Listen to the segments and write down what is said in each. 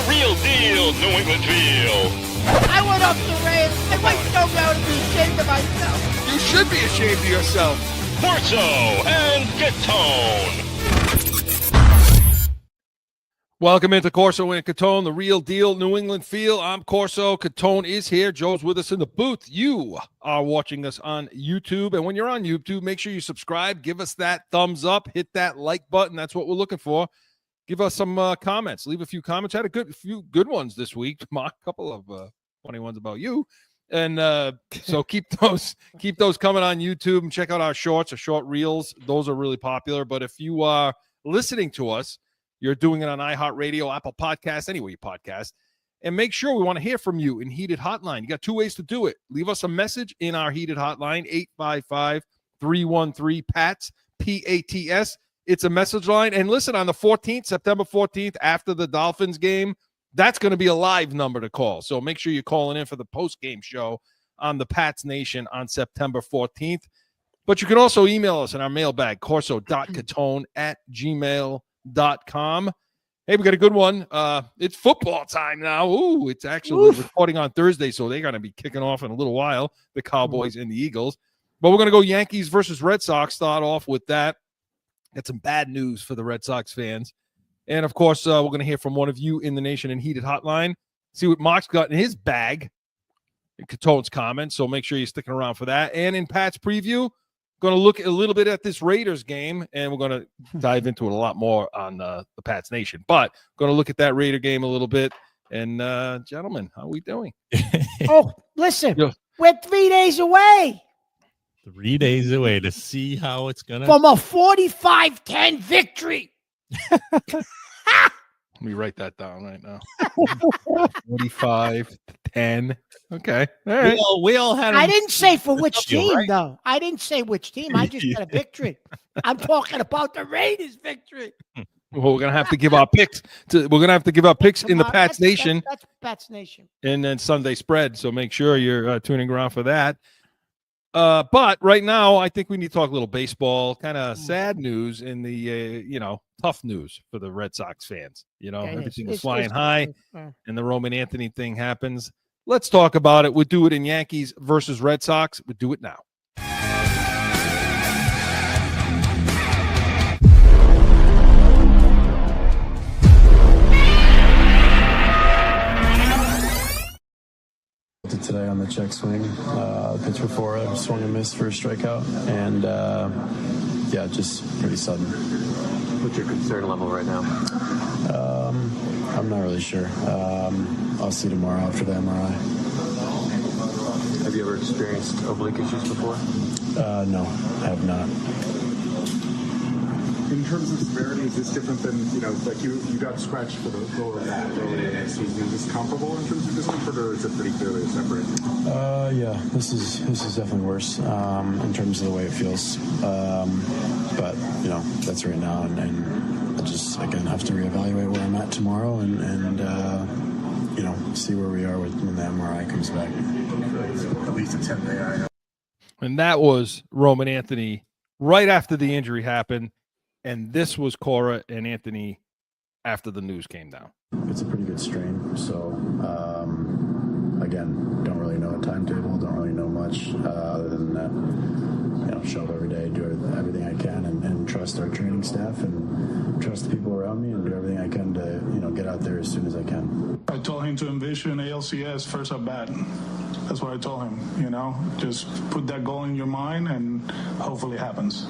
real deal New England feel. I went up the rail. I might so proud to be ashamed of myself. You should be ashamed of yourself. Corso and Catone. Welcome into Corso and Catone, the real deal New England feel. I'm Corso. Catone is here. Joe's with us in the booth. You are watching us on YouTube. And when you're on YouTube, make sure you subscribe. Give us that thumbs up. Hit that like button. That's what we're looking for. Give us some comments. Leave a few comments. Had a few good ones this week. A couple of funny ones about you. And so keep those coming on YouTube, and check out our shorts, our short reels. Those are really popular. But if you are listening to us, you're doing it on iHeartRadio, Apple Podcasts, anywhere you podcast. And make sure we want to hear from you in Heated Hotline. You got two ways to do it. Leave us a message in our Heated Hotline, 855-313-PATS, P-A-T-S. It's a message line. And listen, on the 14th, September 14th, after the Dolphins game, that's going to be a live number to call. So make sure you're calling in for the post-game show on the Pats Nation on September 14th. But you can also email us in our mailbag, corso.catone@gmail.com. Hey, we got a good one. It's football time now. Ooh, it's actually recording on Thursday, so they're going to be kicking off in a little while, the Cowboys and the Eagles. But we're going to go Yankees versus Red Sox, start off with that. Got some bad news for the Red Sox fans. And, of course, we're going to hear from one of you in the Nation and Heated Hotline, see what Mark's got in his bag, in Catone's comments, so make sure you're sticking around for that. And in Pat's preview, going to look a little bit at this Raiders game, and we're going to dive into it a lot more on the Pats Nation. But going to look at that Raider game a little bit. And, gentlemen, how are we doing? Oh, listen, we're 3 days away 3 days away to see how it's going to. from a 45-10 victory. Let me write that down right now. 45-10. Okay. All right. We all had. I didn't say for which W, team, right? though. I didn't say which team. I just got a victory. I'm talking about the Raiders' victory. Well, we're gonna have to give our picks. We're gonna have to give our picks in the Pats Nation. That's Pats Nation. And then Sunday spread. So make sure you're tuning around for that. But right now, I think we need to talk a little baseball. Kind of sad news in the tough news for the Red Sox fans. Everything was flying high, and the Roman Anthony thing happens. Let's talk about it. We'll do it in Yankees versus Red Sox. We'll do it now. Today on the check swing, pitch before I swung and missed for a strikeout, and just pretty sudden. What's your concern level right now? I'm not really sure. I'll see tomorrow after the MRI. Have you ever experienced oblique issues before? No, I have not. In terms of severity, is this different than, you got scratched for the lower back earlier in the season? Is this comparable in terms of discomfort, or is it pretty clearly separate? Yeah, this is definitely worse in terms of the way it feels. But, that's right now, and I just, again, have to reevaluate where I'm at tomorrow and see where we are when the MRI comes back. At least a 10-day IL. And that was Roman Anthony right after the injury happened. And this was Cora and Anthony after the news came down. It's a pretty good strain. So, again, don't really know a timetable, don't really know much other than that, show up every day, do everything I can, and trust our training staff and trust the people around me, and do everything I can to, get out there as soon as I can. I told him to envision ALCS first at bat. That's what I told him, just put that goal in your mind and hopefully it happens.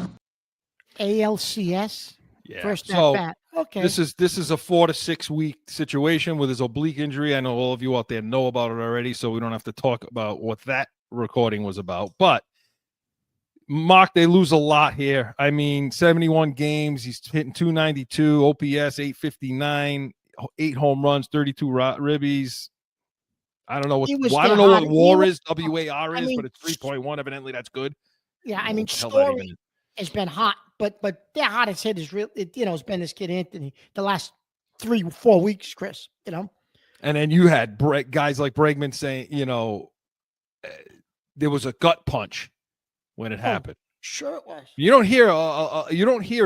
ALCS? Yeah. First So at bat. Okay. this is a 4 to 6 week situation with his oblique injury. I know all of you out there know about it already, so we don't have to talk about what that recording was about. But Mark, they lose a lot here. I mean, 71 games. He's hitting 292, OPS 859, 8 home runs, 32 ribbies. I don't know what WAR is, WAR is, but it's 3.1. Evidently, that's good. Yeah, I mean, Story has been hot, but their hottest hit is real. It's been this kid Anthony the last 3-4 weeks, Chris. And then you had guys like Bregman saying, there was a gut punch when it happened. Sure it was. You don't hear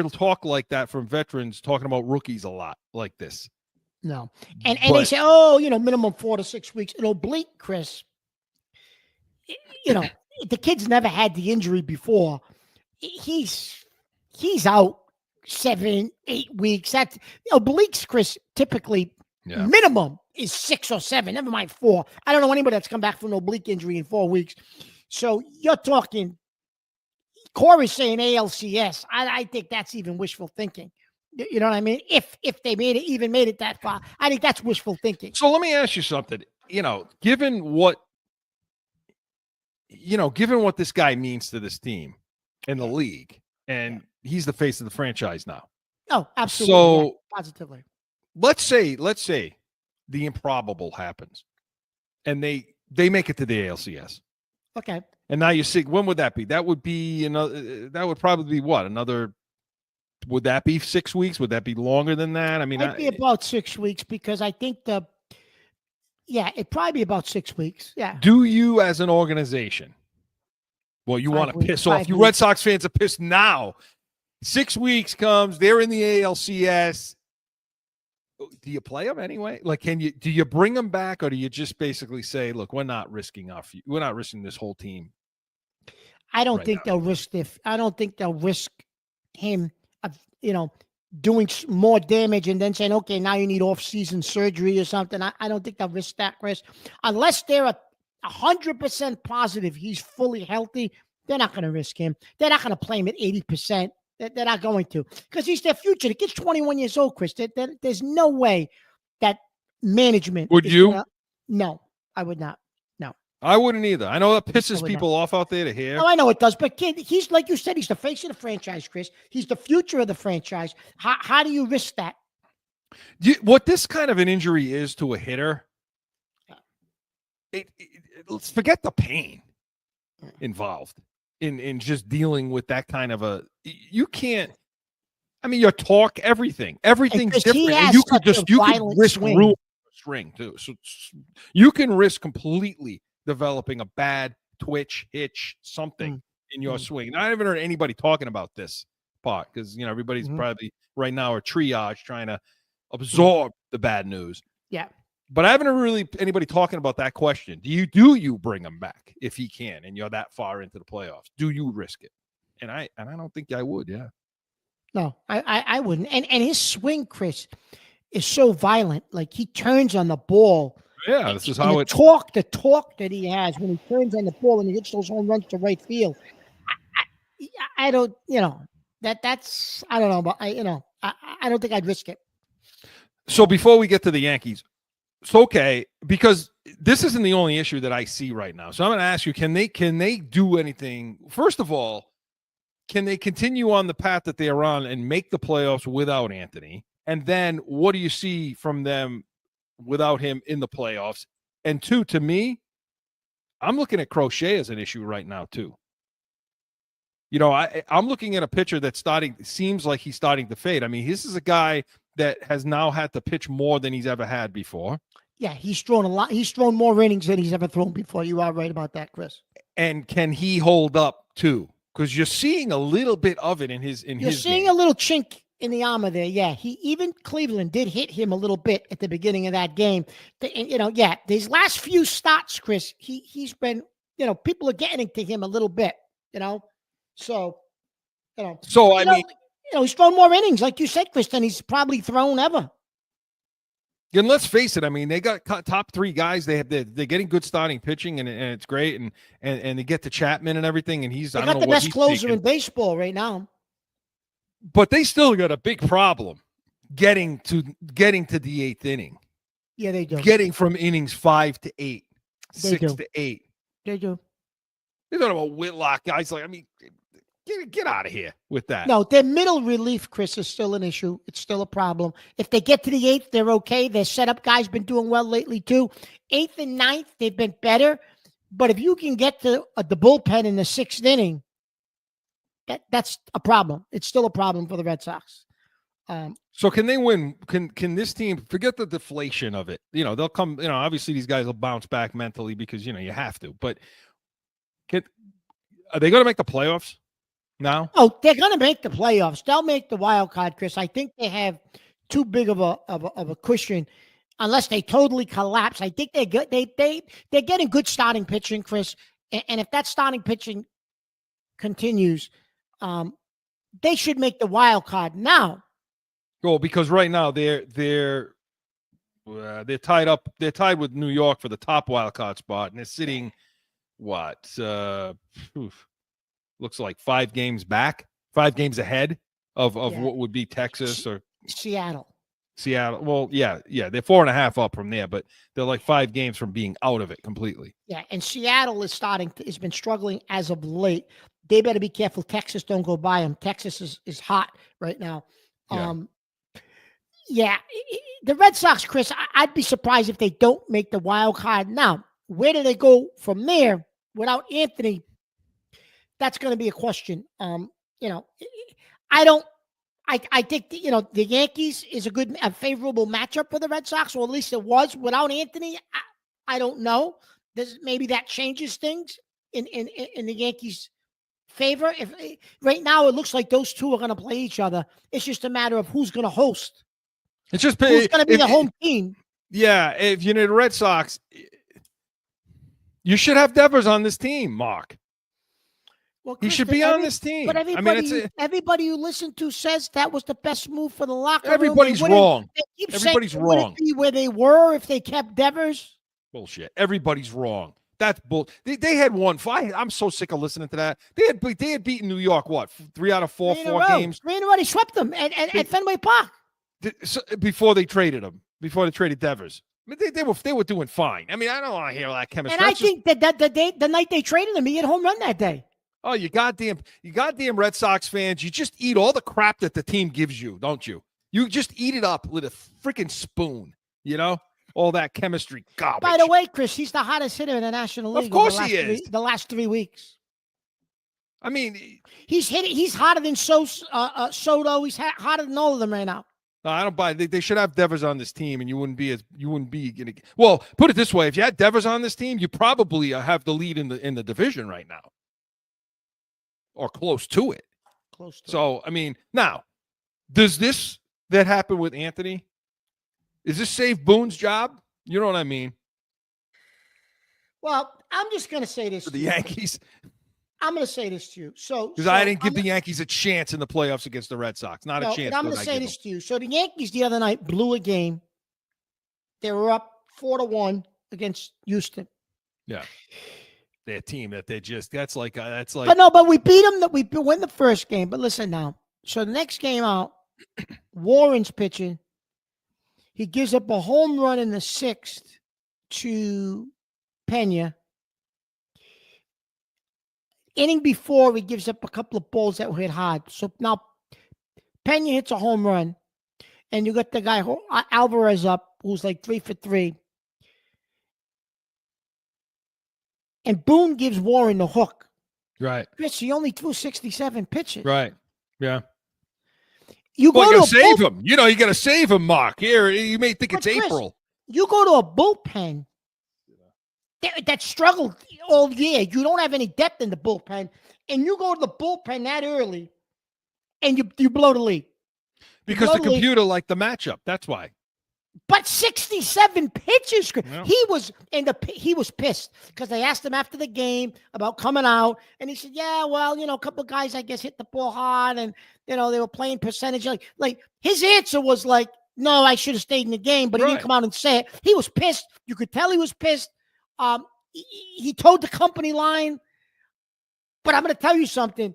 talk like that from veterans talking about rookies a lot like this. No. And they say, minimum 4 to 6 weeks. An oblique, Chris, the kid's never had the injury before. He's out 7, 8 weeks. That's obliques, Chris, typically minimum is 6 or 7, never mind 4. I don't know anybody that's come back from an oblique injury in 4 weeks. So you're talking, Corey's saying ALCS. I think that's even wishful thinking. You know what I mean? If they made it that far, I think that's wishful thinking. So let me ask you something. Given what this guy means to this team and the league, and he's the face of the franchise now. Oh, absolutely. So positively. Let's say the improbable happens, and they make it to the ALCS. Okay. And now you see, when would that be? That would be another. That would probably be what? Another. Would that be 6 weeks? Would that be longer than that? I mean, it'd be about 6 weeks because I think it'd probably be about 6 weeks. Yeah. Do you, as an organization, well, you want to piss off you Red Sox fans are pissed now. 6 weeks comes, they're in the ALCS. Do you play them anyway? Like, do you bring them back, or do you just basically say, look, we're not risking this whole team? I don't think they'll risk I don't think they'll risk him doing more damage and then saying, okay, now you need off-season surgery or something. I don't think they'll risk that, Chris. Unless they're 100% positive he's fully healthy, they're not going to risk him. They're not going to play him at 80%. They're not going to, because he's their future. The kid's 21 years old, Chris. There's no way that management. Would you? No, I would not. No. I wouldn't either. I know that pisses people off out there to hear. Oh, I know it does. But kid, he's like you said, he's the face of the franchise, Chris. He's the future of the franchise. How do you risk that? What this kind of an injury is to a hitter, let's forget the pain involved in just dealing with that kind of you can't. I mean, your torque, everything's different. And you could risk ruining the string too. So you can risk completely developing a bad twitch, hitch, something in your swing. And I haven't heard anybody talking about this part because everybody's probably right now a triage trying to absorb the bad news. Yeah. But I haven't heard really anybody talking about that question. Do you bring him back if he can and you're that far into the playoffs? Do you risk it? And I don't think I would, yeah. No, I wouldn't. And his swing, Chris, is so violent. Like he turns on the ball. Yeah, this is how the torque that he has when he turns on the ball and he hits those home runs to right field. I don't, that's I don't know about I don't think I'd risk it. So before we get to the Yankees, it's okay because this isn't the only issue that I see right now. So I'm going to ask you: Can they do anything? First of all, can they continue on the path that they are on and make the playoffs without Anthony? And then what do you see from them without him in the playoffs? And two, to me, I'm looking at Crochet as an issue right now too. I'm looking at a pitcher that's seems like he's starting to fade. I mean, this is a guy that has now had to pitch more than he's ever had before. Yeah, he's thrown a lot. He's thrown more innings than he's ever thrown before. You are right about that, Chris. And can he hold up too? Because you're seeing a little bit of it You're seeing game. A little chink in the armor there. Yeah, even Cleveland did hit him a little bit at the beginning of that game. These last few starts, Chris, he's been, people are getting to him a little bit, So, I mean, he's thrown more innings, like you said, Chris, than he's probably thrown ever. And let's face it, I mean, they got top three guys. They're getting good starting pitching, and it's great. And they get to Chapman and everything, and they got the best closer in baseball right now. But they still got a big problem getting to the eighth inning. Yeah, they do. Getting from innings 5 to 8, 6 to 8. They do. They're talking about Whitlock guys. Like, I mean, get out of here with that. No, their middle relief, Chris, is still an issue. It's still a problem. If they get to the 8th, they're okay. Their setup guys been doing well lately too. 8th and 9th, they've been better. But if you can get to the bullpen in the 6th inning, that's a problem. It's still a problem for the Red Sox. So can they win? Can this team forget the deflation of it? They'll come. Obviously these guys will bounce back mentally because you have to. But are they going to make the playoffs now? Oh, they're going to make the playoffs. They'll make the wild card, Chris. I think they have too big of a cushion unless they totally collapse. I think they're good. They're getting good starting pitching, Chris. And if that starting pitching continues, they should make the wild card now. Well, because right now they're tied up. They're tied with New York for the top wild card spot, and they're sitting looks like 5 games ahead of what would be Texas or Seattle. Well, yeah, they're 4.5 up from there, but they're like 5 games from being out of it completely. Yeah, and Seattle has been struggling as of late. They better be careful. Texas don't go by them. Texas is hot right now. The Red Sox, Chris, I'd be surprised if they don't make the wild card. Now, where do they go from there without Anthony? That's going to be a question. I think the Yankees is a favorable matchup for the Red Sox, or at least it was without Anthony. I don't know. Maybe that changes things in the Yankees' favor. If right now it looks like those two are going to play each other, it's just a matter of who's going to host. It's just who's going to be the home team. Yeah, if you're the Red Sox, you should have Devers on this team, Mark. Well, Chris, he should be on this team. But everybody you listen to says that was the best move for the locker room. Everybody's wrong. Everybody's wrong. Be where they were if they kept Devers. Bullshit. Everybody's wrong. That's bull. They had won 5. I'm so sick of listening to that. They had beaten New York 3 out of 4 games. 3 in a row. They swept them at Fenway Park. Before they traded him. Before they traded Devers. I mean, they were doing fine. I mean, I don't want to hear all that chemistry. And I think that the night they traded him, he hit a home run that day. Oh, you goddamn Red Sox fans, you just eat all the crap that the team gives you, don't you? You just eat it up with a freaking spoon, all that chemistry garbage. By the way, Chris, he's the hottest hitter in the National League. Of course he is. The last 3 weeks. I mean, he's hotter than Soto. He's hotter than all of them right now. No, I don't buy it. They should have Devers on this team, and you wouldn't be gonna. Well, put it this way: if you had Devers on this team, you probably have the lead in the division right now, or close to it. I mean, now, does this that happen with Anthony? Is this save Boone's job? You know what I mean? Well, I'm just going to say this to the Yankees. I'm going to say this to you. Because I didn't give the Yankees a chance in the playoffs against the Red Sox. Not a chance. I'm going to say this to you. So the Yankees the other night blew a game. They were up 4-1 against Houston. Yeah. Their team that that's like. But we beat them. We win the first game. But listen now. So the next game out, Warren's pitching. He gives up a home run in the 6th to Pena. Inning before, he gives up a couple of balls that were hit hard. So now Pena hits a home run, and you got the guy Alvarez up, who's like 3 for 3. And Boone gives Warren the hook. Right. Chris, he only threw 67 pitches. Right. Yeah. You got to save him. You got to save him, Mark. Here, you may think it's Chris, April. You go to a bullpen that struggled all year. You don't have any depth in the bullpen, and you go to the bullpen that early, and you blow the lead. Because the computer liked the matchup. That's why. But 67 pitches. Yeah. He was pissed because they asked him after the game about coming out, and he said, "Yeah, well, a couple of guys, I guess, hit the ball hard, and they were playing percentage." Like his answer was like, "No, I should have stayed in the game," but he didn't come out and say it. He was pissed. You could tell he was pissed. He told the company line, but I'm going to tell you something.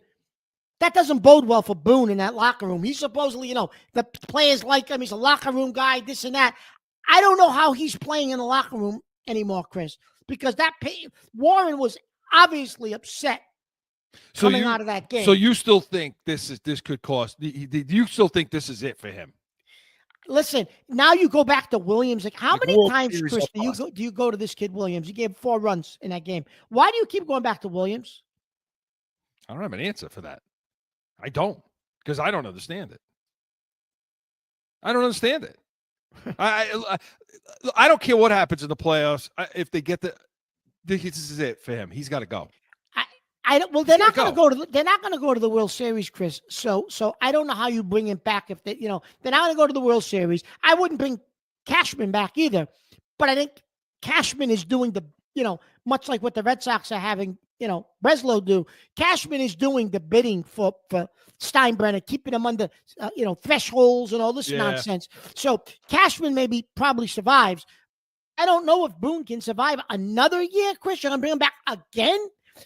That doesn't bode well for Boone in that locker room. He's supposedly, the players like him. He's a locker room guy, this and that. I don't know how he's playing in the locker room anymore, Chris, because Warren was obviously upset coming out of that game. So you still think this could cost? You still think this is it for him? Listen, now you go back to Williams. Like, how many times, Chris, do you go to this kid Williams? He gave 4 runs in that game. Why do you keep going back to Williams? I don't have an answer for that. I don't, because I don't understand it. I don't understand it. I don't care what happens in the playoffs. If they get this is it for him. He's got to go. I I don't. Well, they're not going to go. go to. They're not going to go to the World Series, Chris. So I don't know how you bring him back if they. They're not going to go to the World Series. I wouldn't bring Cashman back either, but I think Cashman is doing the. Much like what the Red Sox are having. Breslow do. Cashman is doing the bidding for Steinbrenner, keeping him under, thresholds and all this nonsense. So Cashman probably survives. I don't know if Boone can survive another year, Chris. You're going to bring him back again?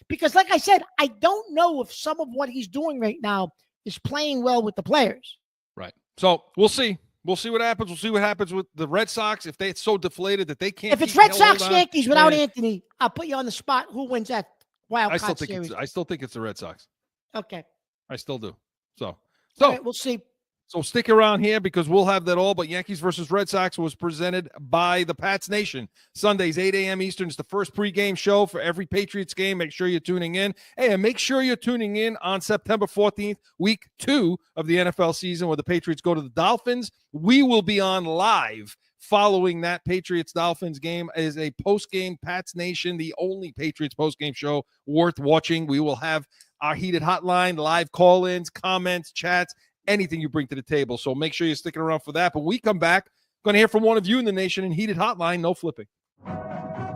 Because like I said, I don't know if some of what he's doing right now is playing well with the players. Right. So we'll see. We'll see what happens. We'll see what happens with the Red Sox if it's so deflated that they can't. If it's Red Sox Yankees without Anthony, I'll put you on the spot. Who wins that wild card series? I still think it's the Red Sox. Okay. I still do. So right, we'll see. So stick around here because we'll have that all. But Yankees versus Red Sox was presented by the Pats Nation. Sundays, 8 a.m. Eastern. It's the first pregame show for every Patriots game. Make sure you're tuning in. Hey, and make sure you're tuning in on September 14th, week 2 of the NFL season, where the Patriots go to the Dolphins. We will be on live following that Patriots-Dolphins game as a post-game Pats Nation, the only Patriots post-game show worth watching. We will have our heated hotline, live call-ins, comments, chats, anything you bring to the table. So make sure you're sticking around for that. But when we come back, going to hear from one of you in the nation in heated hotline. No flipping.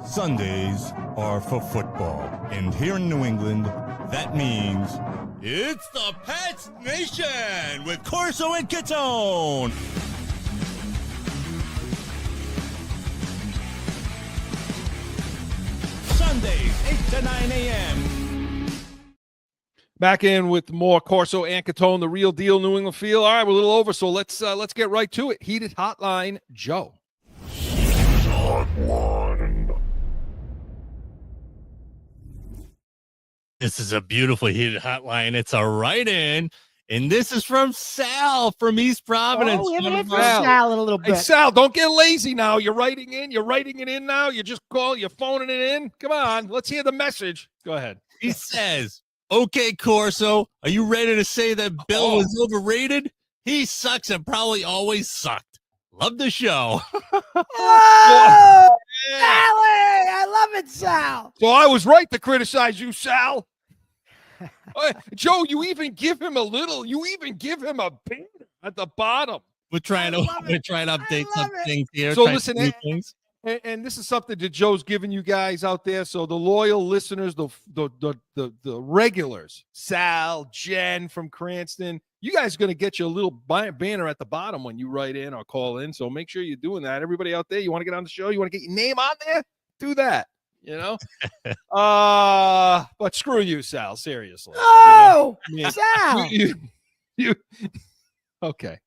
Sundays are for football. And here in New England, that means it's the Pats Nation with Corso and Catone. Sundays, 8 to 9 a.m. Back in with more Corso and Catone, the real deal New England feel. All right, we're a little over, so let's get right to it. Heated hotline, Joe. This is a beautiful heated hotline. It's a write-in, and this is from Sal from East Providence. Oh, we Sal in a little bit. Hey, Sal, don't get lazy now. You're writing it in now. You're phoning it in. Come on, let's hear the message. Go ahead. He says, okay, Corso, are you ready to say that Bill was overrated? He sucks and probably always sucked. Love the show. Oh, Sally! I love it, Sal. So I was right to criticize you, Sal. Joe, you even give him a banner at the bottom. We're trying to update some things here. So listen, and this is something that Joe's giving you guys out there. So the loyal listeners, the regulars, Sal, Jen from Cranston, you guys are going to get your little banner at the bottom when you write in or call in. So make sure you're doing that. Everybody out there, you want to get on the show, you want to get your name on there, do that. But screw you, Sal. Seriously. Oh, Sal. You okay.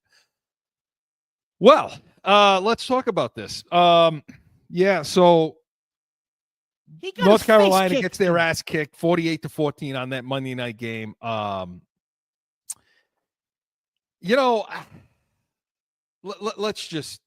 Well, let's talk about this. Yeah, so North Carolina gets their ass kicked 48-14 on that Monday night game. Let's just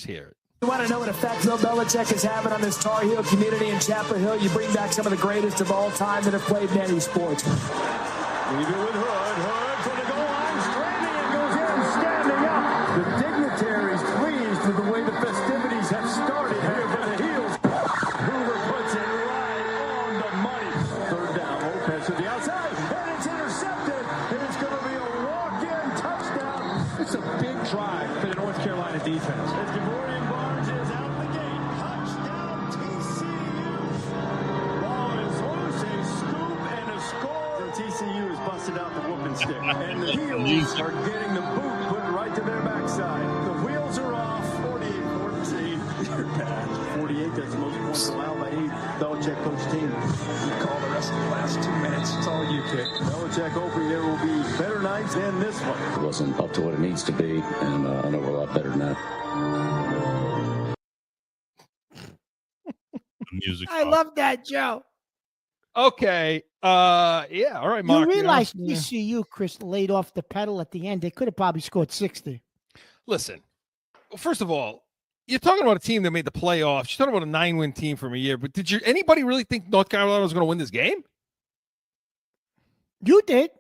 hear it. You want to know what effect Bill Belichick is having on this Tar Heel community in Chapel Hill? You bring back some of the greatest of all time that have played in any sports. Leave it with Hood for the goal line, stranding and goes in, standing up. The dignitaries pleased with the way the festivities have started here for the Heels. Hoover puts it right on the money. Third down, Lopez to the outside, and it's intercepted, and it's going to be a walk-in touchdown. It's a big drive for the North Carolina defense. It's Devorian Barnes is out the gate. Touchdown TCU. Ball is loose, a scoop and a score. TCU has busted out the whooping stick. And the Heels are getting the boot put right to their backside. The wheels are off. 48-14. You're bad. 48, that's the most points allowed by any Belichick coach team. You call the rest of the last 2 minutes. It's all you pick. Belichick hoping there will be better nights than this one. It wasn't up to what it needs to be, and I know we're a lot better than that. I love that, Joe. Okay. Yeah. All right, Mark. You realize TCU, Chris, laid off the pedal at the end. They could have probably scored 60. Listen, first of all, you're talking about a team that made the playoffs. You're talking about a 9-win team from a year. But did anybody really think North Carolina was going to win this game? You did.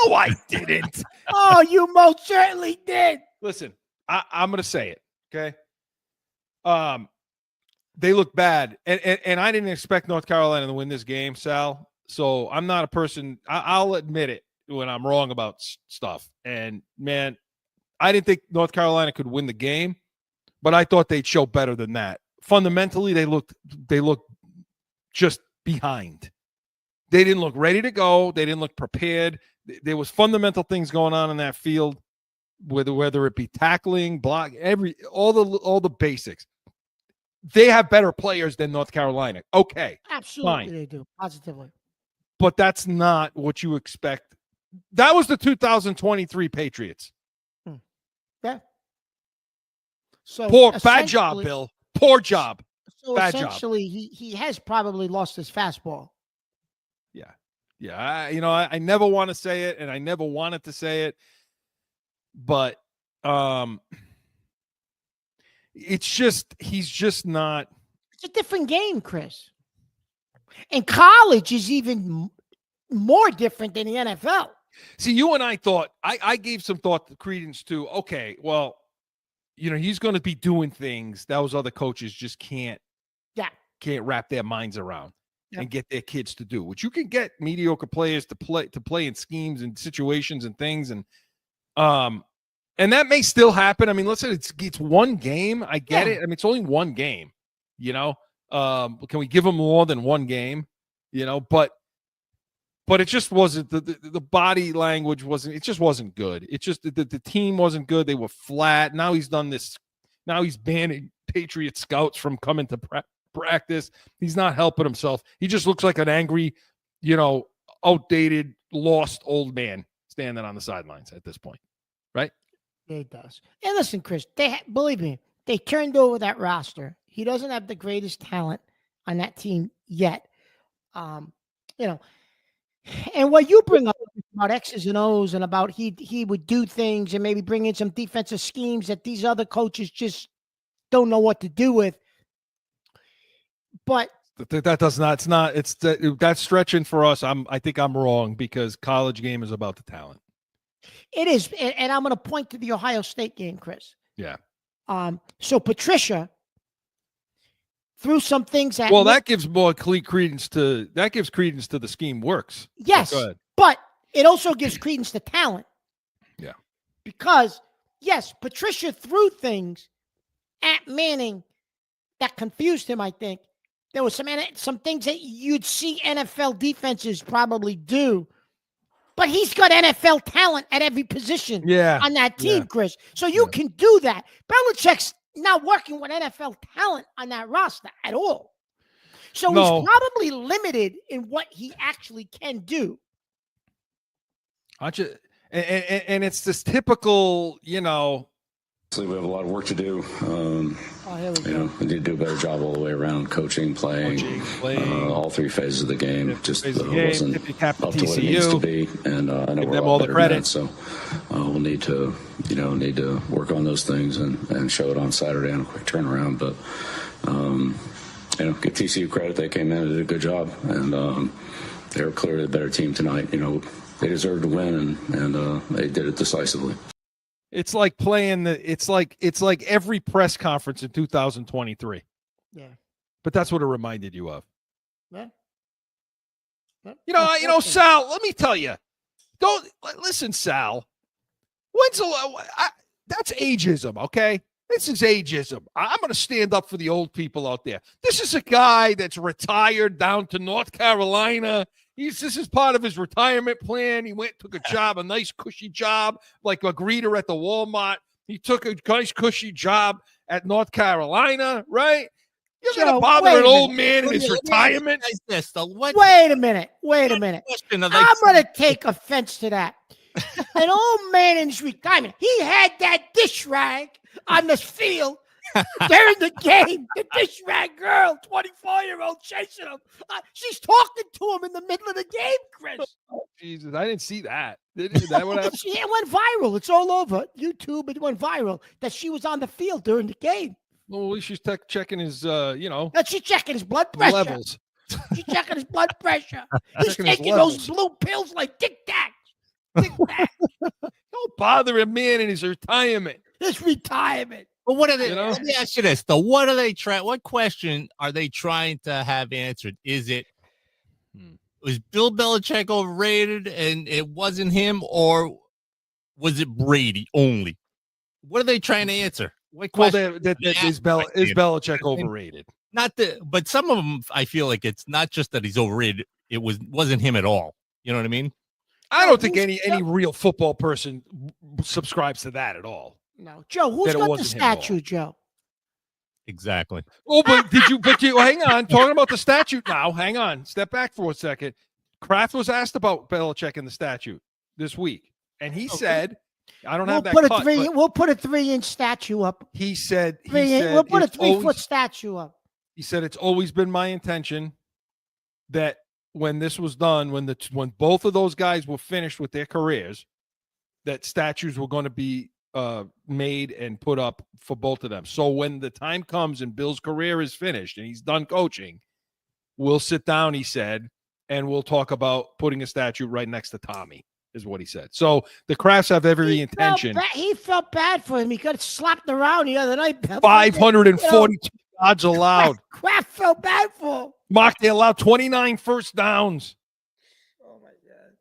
No, I didn't. Oh, you most certainly did. Listen, I'm going to say it. Okay. They look bad, and I didn't expect North Carolina to win this game, Sal. So I'm not a person. I'll admit it when I'm wrong about stuff. And man, I didn't think North Carolina could win the game, but I thought they'd show better than that. Fundamentally, they looked just behind. They didn't look ready to go. They didn't look prepared. There was fundamental things going on in that field, whether it be tackling, block, all the basics. They have better players than North Carolina. Okay. Absolutely, fine. they do. Positively. But that's not what you expect. That was the 2023 Patriots. Yeah. So Bad job, Bill. Poor job. So bad essentially, job. he has probably lost his fastball. Yeah. Yeah. I never want to say it, and I never wanted to say it, but it's just, he's just not. It's a different game, Chris. And college is even more different than the NFL. See, you and I thought, I gave some thought, credence to, okay, well, he's going to be doing things those other coaches just can't wrap their minds around and get their kids to do, which you can get mediocre players to play in schemes and situations and things. And that may still happen. I mean, listen, it's one game. I get it. I mean, it's only one game, can we give them more than one game, but it just wasn't the body language it just wasn't good. It just, the team wasn't good. They were flat. Now he's done this. Now he's banning Patriot scouts from coming to practice. He's not helping himself. He just looks like an angry, outdated, lost old man standing on the sidelines at this point. Right? It does. And listen, Chris, believe me, they turned over that roster. He doesn't have the greatest talent on that team yet. And what you bring up about X's and O's and about he would do things and maybe bring in some defensive schemes that these other coaches just don't know what to do with. But that's stretching for us. I think I'm wrong, because college game is about the talent. It is. And I'm going to point to the Ohio State game, Chris. Yeah. So Patricia threw some things at that gives more credence to the scheme works. Yes, but it also gives credence to talent. Yeah. Because, yes, Patricia threw things at Manning that confused him, I think. There was some things that you'd see NFL defenses probably do. But he's got NFL talent at every position on that team, Chris. So you can do that. Belichick's not working with NFL talent on that roster at all. So he's probably limited in what he actually can do. And it's this typical, We have a lot of work to do. We need to do a better job all the way around, coaching, playing. All three phases of the game. Just wasn't up to what it needs to be, and I know we're all better than that. So we'll need to, work on those things and show it on Saturday on a quick turnaround. But give TCU credit; they came in and did a good job, and they were clearly the better team tonight. They deserved to win, and they did it decisively. It's like playing it's like every press conference in 2023. Yeah. But that's what it reminded you of. Yeah. Sal, let me tell you. Don't listen, Sal. That's ageism, okay? This is ageism. I'm going to stand up for the old people out there. This is a guy that's retired down to North Carolina. This is part of his retirement plan. He took a job, a nice cushy job, like a greeter at the Walmart. He took a nice cushy job at North Carolina, right? You're going to bother an old man in his retirement? Wait a minute. I'm going to take offense to that. An old man in his retirement. He had that dish rag on the field during the game. The dish rag girl, 24-year-old, chasing him. She's talking to him in the middle of the game, Chris. Oh, Jesus, I didn't see that. Is that what happened? It went viral. It's all over YouTube. It went viral that she was on the field during the game. Well, at least she's checking his, She's checking his blood pressure. Levels. She's checking his blood pressure. He's taking those blue pills like Tic Tac. Don't bother a man in his retirement. His retirement. But what are they? Let me ask you this: though, what are they trying? What question are they trying to have answered? Is it Was Bill Belichick overrated and it wasn't him, or was it Brady only? What are they trying to answer? What question? Is Belichick overrated? But some of them, I feel like it's not just that he's overrated. It wasn't him at all. You know what I mean? I don't think any real football person subscribes to that at all. No, Joe. Who's got the statue, Joe? Exactly. Oh, but hang on. Talking about the statute now. Hang on. Step back for a second. Kraft was asked about Belichick and the statute this week, and he said, "I don't have that cut." We'll put a 3-inch statue up. He said, we'll put a 3-foot statue up. He said, "It's always been my intention that when this was done, when both of those guys were finished with their careers, that statues were going to be made and put up for both of them. So when the time comes and Bill's career is finished and he's done coaching, we'll sit down," he said, "and we'll talk about putting a statue right next to Tommy," is what he said. So the Crafts have every intention. He felt bad for him. He got slapped around the other night. 542 yards allowed. Kraft felt bad for him. Mark, they allowed 29 first downs. Oh, my God.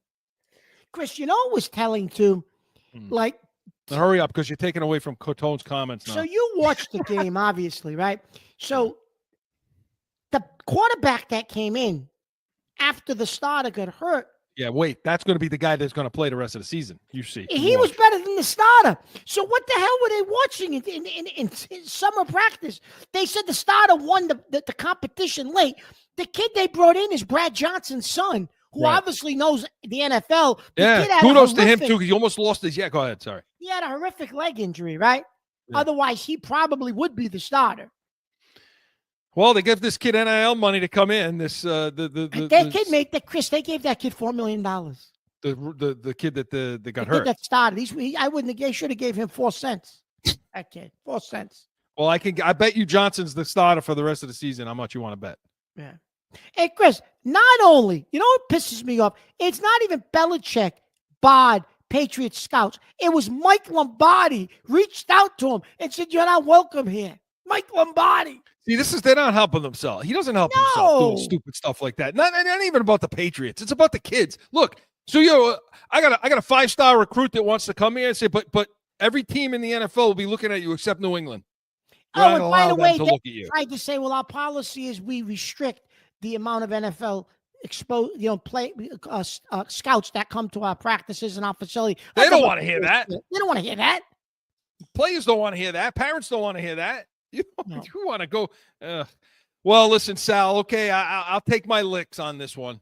Chris, it was telling, too, like, and hurry up, because you're taking away from Cotone's comments now. So you watched the game, obviously, right? So the quarterback that came in after the starter got hurt. Yeah, wait, that's going to be the guy that's going to play the rest of the season. You see. He was better than the starter. So what the hell were they watching in summer practice? They said the starter won the competition late. The kid they brought in is Brad Johnson's son, who obviously knows the NFL. Kudos to him, too. He almost lost his. Yeah, go ahead. Sorry. He had a horrific leg injury, right? Yeah. Otherwise, he probably would be the starter. Well, they give this kid NIL money to come in. They gave that kid $4 million. The kid that got hurt. That started. I should have gave him 4 cents. That kid, 4 cents. Well, I bet you Johnson's the starter for the rest of the season. How much you want to bet? Yeah. Hey, Chris, not only, what pisses me off? It's not even Belichick, Bod, Patriots scouts. It was Mike Lombardi reached out to him and said, "You're not welcome here." Mike Lombardi. See, they're not helping themselves. He doesn't help himself doing stupid stuff like that. Not even about the Patriots. It's about the kids. Look, so I got a 5-star recruit that wants to come here and say, but every team in the NFL will be looking at you except New England. And by the way, they tried to say, well, our policy is we restrict the amount of NFL scouts that come to our practices and our facility. They don't want to hear that. They don't want to hear that. Players don't want to hear that. Parents don't want to hear that. You want to go. Well, listen, Sal. Okay, I'll take my licks on this one.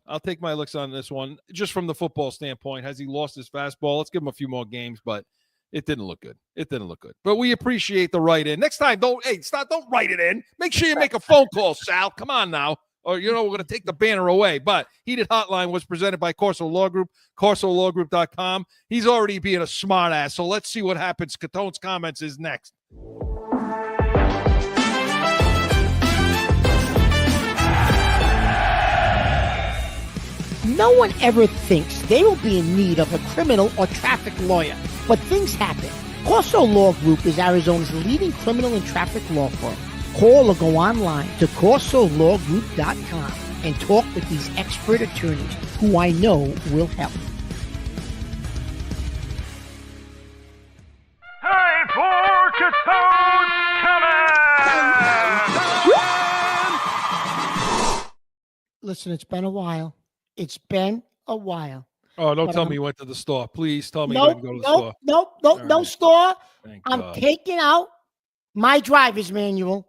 Just from the football standpoint. Has he lost his fastball? Let's give him a few more games, but it didn't look good. But we appreciate the write-in. Next time, don't write it in. Make sure you make a phone call, Sal. Come on now. Or, we're going to take the banner away. But Heated Hotline was presented by Corso Law Group, CorsoLawGroup.com. He's already being a smart ass. So let's see what happens. Catone's comments is next. No one ever thinks they will be in need of a criminal or traffic lawyer, but things happen. Corso Law Group is Arizona's leading criminal and traffic law firm. Call or go online to CorsoLawGroup.com and talk with these expert attorneys who I know will help. Time for Catone's comment! Listen, it's been a while. Oh, don't tell me you went to the store. Please tell me you didn't go to the store. No store. I'm God. taking out my driver's manual.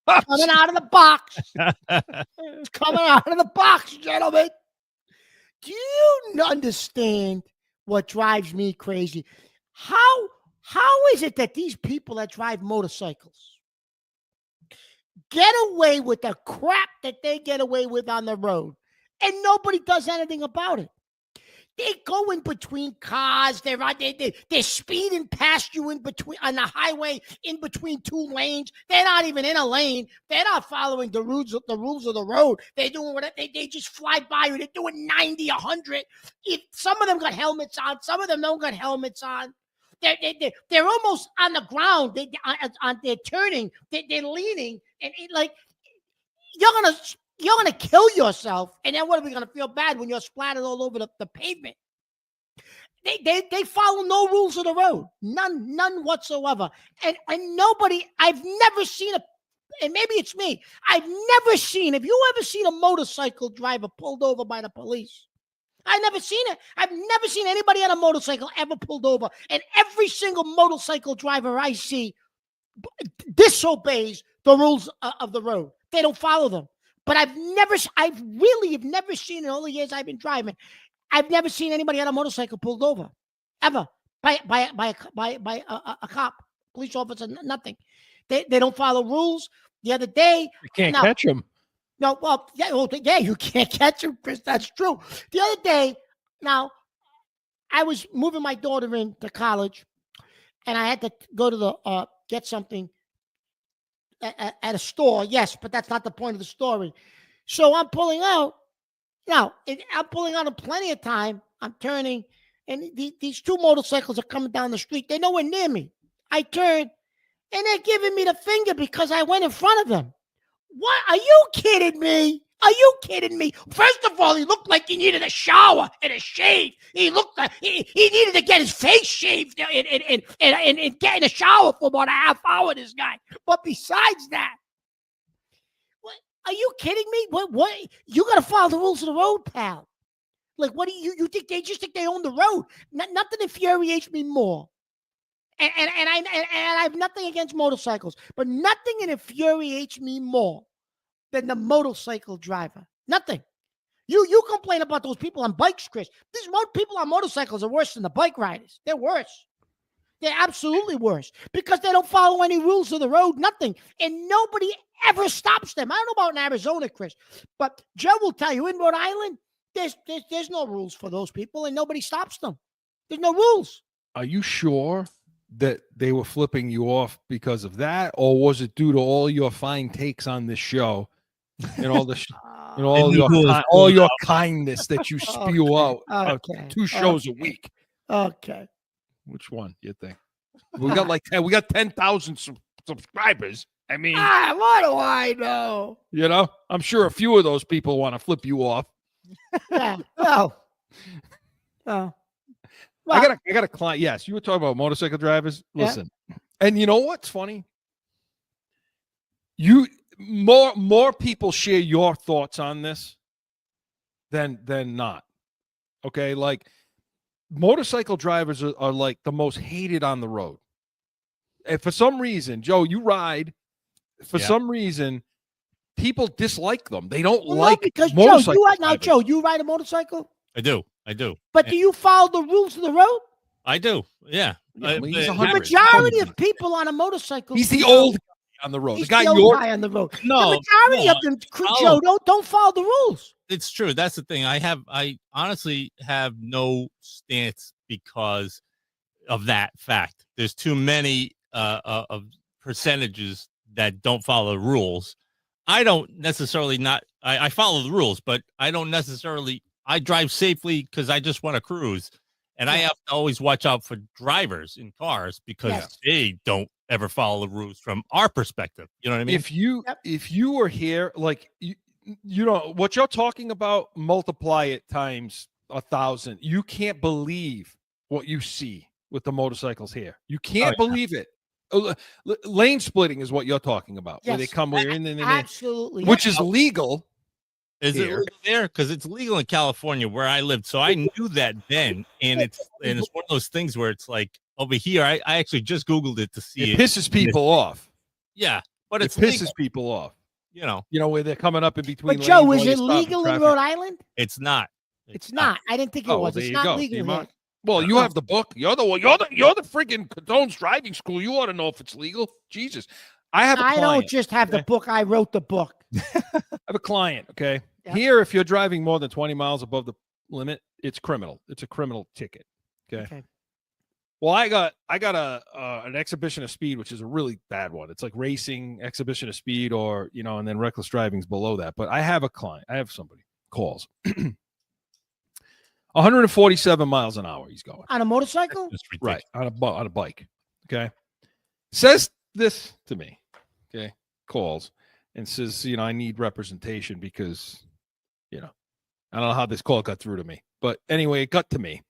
Coming out of the box. It's coming out of the box, gentlemen. Do you understand what drives me crazy? How is it that these people that drive motorcycles get away with the crap that they get away with on the road, and nobody does anything about it? They go in between cars. They're speeding past you in between on the highway, in between two lanes. They're not even in a lane. They're not following the rules of the road. They're doing whatever. They just fly by you. They're doing 90, 100. Some of them got helmets on. Some of them don't got helmets on. They're almost on the ground. They're turning. They're leaning, and you're gonna you're going to kill yourself. And then what are we going to feel bad when you're splattered all over the pavement? They follow no rules of the road. None whatsoever. And nobody, I've never seen and maybe it's me, I've never seen, have you ever seen a motorcycle driver pulled over by the police? I've never seen it. I've never seen anybody on a motorcycle ever pulled over. And every single motorcycle driver I see disobeys the rules of the road. They don't follow them. But I really have never seen in all the years I've been driving, I've never seen anybody on a motorcycle pulled over, ever, by a cop, police officer, nothing. They don't follow rules. The other day, you can't catch them. No, yeah, you can't catch them, Chris. That's true. The other day, now, I was moving my daughter into college, and I had to go to the get something at a store. Yes, but that's not the point of the story. So I'm pulling out. Now, I'm pulling out in plenty of time. I'm turning, and these two motorcycles are coming down the street. They're nowhere near me. I turn, and they're giving me the finger because I went in front of them. What? Are you kidding me? Are you kidding me? First of all, he looked like he needed a shower and a shave. He looked like he needed to get his face shaved and get in a shower for about a half hour, this guy. But besides that, what? Are you kidding me? What? You got to follow the rules of the road, pal. Like, what do you think? They just think they own the road. Nothing infuriates me more. And I have nothing against motorcycles, but nothing infuriates me more than the motorcycle driver. Nothing. You complain about those people on bikes, Chris. These people on motorcycles are worse than the bike riders. They're worse. They're absolutely worse because they don't follow any rules of the road, nothing. And nobody ever stops them. I don't know about in Arizona, Chris, but Joe will tell you in Rhode Island, there's no rules for those people and nobody stops them. There's no rules. Are you sure that they were flipping you off because of that, or was it due to all your fine takes on this show and all the all your kindness that you spew out 2 shows a week? Okay. Which one do you think? We got 10,000 subscribers. I mean, what do I know? You know, I'm sure a few of those people want to flip you off. Yeah. Well. I got a client. Yes, you were talking about motorcycle drivers. Listen, and you know what's funny? More people share your thoughts on this than not. Okay, like motorcycle drivers are like the most hated on the road. And for some reason, Joe, you ride. For some reason, people dislike them. They don't like because motorcycles. Joe, you ride a motorcycle? I do. But do you follow the rules of the road? I do. Yeah. The majority of people on a motorcycle. He's the old guy on the road. He's the old guy on the road. No, the majority of them, Joe, don't follow the rules. It's true. That's the thing. I honestly have no stance because of that fact. There's too many of percentages that don't follow the rules. I don't necessarily I follow the rules, but I don't necessarily. I drive safely because I just want to cruise. And I have to always watch out for drivers in cars because they don't ever follow the rules from our perspective. You know what I mean? If you were here, like, you know, what you're talking about, multiply it times 1,000. You can't believe what you see with the motorcycles here. You can't believe it. Lane splitting is what you're talking about. Yes. Where they come where in absolutely, which is legal. Is it legal there? Because it's legal in California where I lived. So I knew that then. And it's one of those things where it's like over here, I actually just Googled it to see it. Pisses people off. Yeah. But it pisses people off. You know, where they're coming up in between. But Joe, is it legal in Rhode Island? It's not. It's not. I didn't think it was. It's not legal here. Well, you have the book. You're the freaking Catone's driving school. You ought to know if it's legal. Jesus. I don't just have the book. I wrote the book. I have a client, okay? Yep. Here, if you're driving more than 20 miles above the limit, it's criminal. It's a criminal ticket, okay? Well, I got an exhibition of speed, which is a really bad one. It's like racing, exhibition of speed, or, and then reckless driving's below that. But I have a client. I have somebody calls. 147 miles an hour he's going. On a motorcycle? Right, on a bike, okay? Says this to me, okay? Calls. and says, I need representation because, I don't know how this call got through to me, but anyway, it got to me.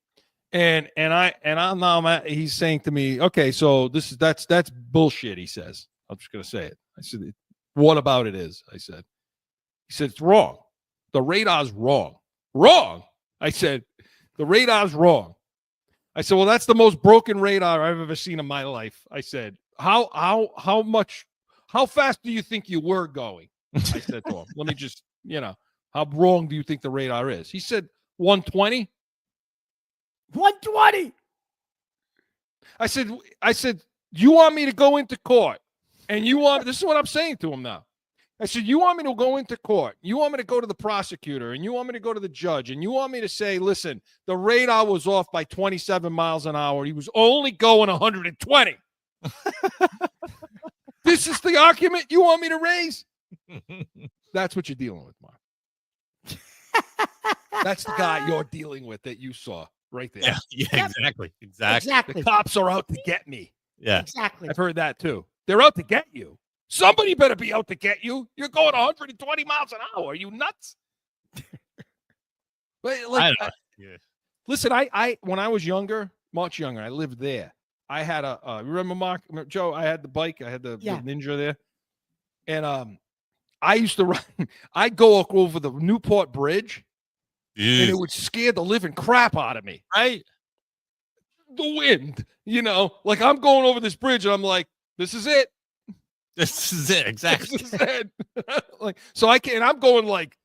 And I'm now he's saying to me, okay, so that's bullshit. He says, I'm just going to say it. I said, what about it is? I said, he said, it's wrong. The radar's wrong. Wrong. I said, the radar's wrong. I said, well, that's the most broken radar I've ever seen in my life. I said, how fast do you think you were going? I said to him, let me just, how wrong do you think the radar is? He said, 120. 120. I said, you want me to go into court? And this is what I'm saying to him now. I said, you want me to go into court? You want me to go to the prosecutor, and you want me to go to the judge, and you want me to say, listen, the radar was off by 27 miles an hour. He was only going 120. This is the argument you want me to raise? That's what you're dealing with, Mark. That's the guy you're dealing with that you saw right there. Yeah, exactly. The cops are out to get me. Yeah, exactly. I've heard that too. They're out to get you. Somebody better be out to get you. You're going 120 miles an hour. Are you nuts? Listen, I when I was younger, much younger, I lived there. I had remember Mark, Joe? I had the bike. I had the Ninja there, and I used to run. I'd go over the Newport Bridge, and it would scare the living crap out of me. Right? The wind, like I'm going over this bridge, and I'm like, this is it. This is it, exactly. This is it. I'm going like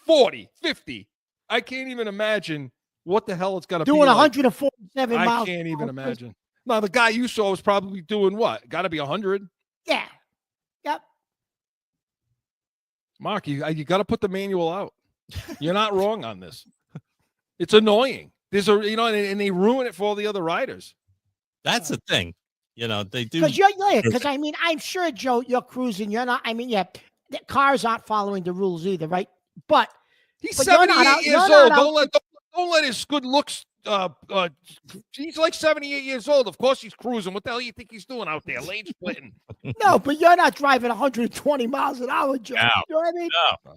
40, 50. I can't even imagine what the hell it's got to be. Doing 147 miles. I can't even imagine. Now, the guy you saw was probably doing what? Got to be 100. Yeah. Yep. Mark, you got to put the manual out. You're not wrong on this. It's annoying. And they ruin it for all the other riders. That's the thing. They do. Because I'm sure, Joe, you're cruising. You're not. The cars aren't following the rules either, right? But he's 78 years old. Don't let his good looks. He's like 78 years old. Of course, he's cruising. What the hell do you think he's doing out there? Lane splitting. No, but you're not driving 120 miles an hour, Joe. No. You know what I mean? No.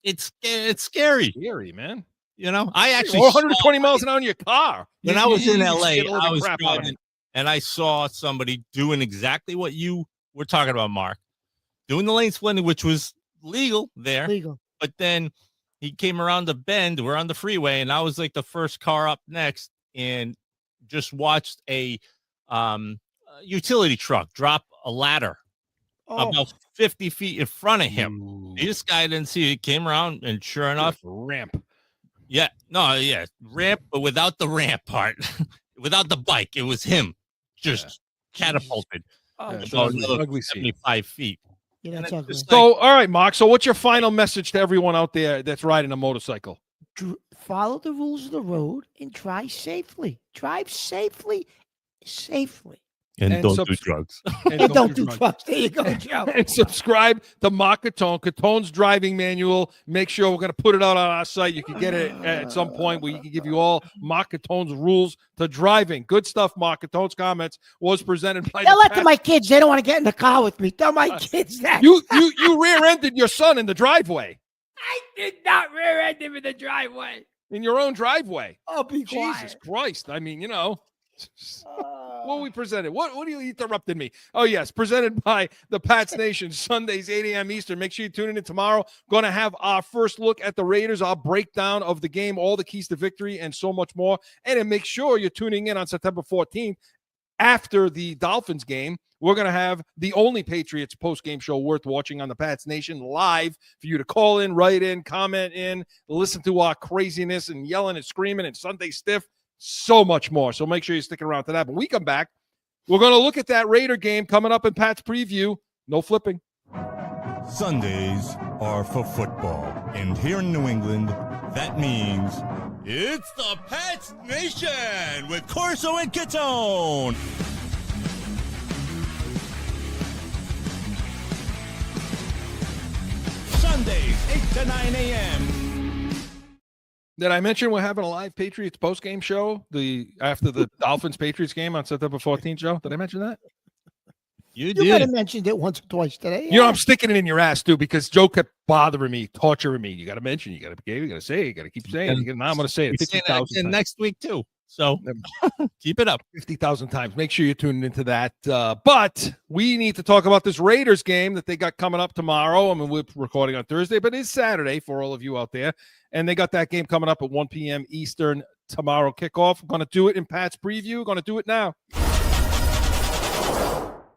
It's scary. Scary, man. I actually 120 miles an hour in your car. When I was in LA, I was driving. And I saw somebody doing exactly what you were talking about, Mark, doing the lane splitting, which was legal there. Legal. But then he came around the bend. We're on the freeway, and I was like the first car up next, and just watched a utility truck drop a ladder about 50 feet in front of him. Ooh. This guy didn't see it. Came around, and sure enough, ramp. Yeah, ramp, but without the ramp part, without the bike, it was him. Just catapulted about another 75 feet. Yeah, that's ugly. So, all right, Mark. So, what's your final message to everyone out there that's riding a motorcycle? Follow the rules of the road and drive safely. Drive safely. And don't do drugs. And don't do drugs. There you go, Joe. And subscribe to Mark Catone, Catone's driving manual. Make sure we're going to put it out on our site. You can get it at some point where you can give you all Mark Catone's rules to driving. Good stuff, Mark. Catone's comments was presented by. Tell that to my kids. They don't want to get in the car with me. Tell my kids that. You rear-ended your son in the driveway. I did not rear-end him in the driveway. In your own driveway. Oh, be quiet. Jesus Christ. I mean, what we presented? What are you interrupting me? Oh, yes. Presented by the Pats Nation, Sundays, 8 a.m. Eastern. Make sure you tune in tomorrow. Going to have our first look at the Raiders, our breakdown of the game, all the keys to victory, and so much more. And then make sure you're tuning in on September 14th after the Dolphins game. We're going to have the only Patriots postgame show worth watching on the Pats Nation live for you to call in, write in, comment in, listen to our craziness and yelling and screaming and Sunday stiff. So much more. So make sure you stick around to that. But we come back, we're going to look at that Raider game coming up in Pat's preview. No flipping. Sundays are for football. And here in New England, that means it's the Pats Nation with Corso and Catone. Sundays, 8 to 9 a.m. Did I mention we're having a live Patriots postgame show after the Dolphins Patriots game on September 14th, Joe? Did I mention that? You might have mentioned it once or twice today. You know, I'm sticking it in your ass too because Joe kept bothering me, torturing me. You got to mention, you got to say, you got to keep saying. Now I'm going to say it 50,000 next week too. So keep it up 50,000 times. Make sure you're tuning into that. But we need to talk about this Raiders game that they got coming up tomorrow. I mean, we're recording on Thursday, but it's Saturday for all of you out there. And they got that game coming up at 1 p.m. Eastern tomorrow kickoff. We're going to do it in Pat's preview. We're going to do it now.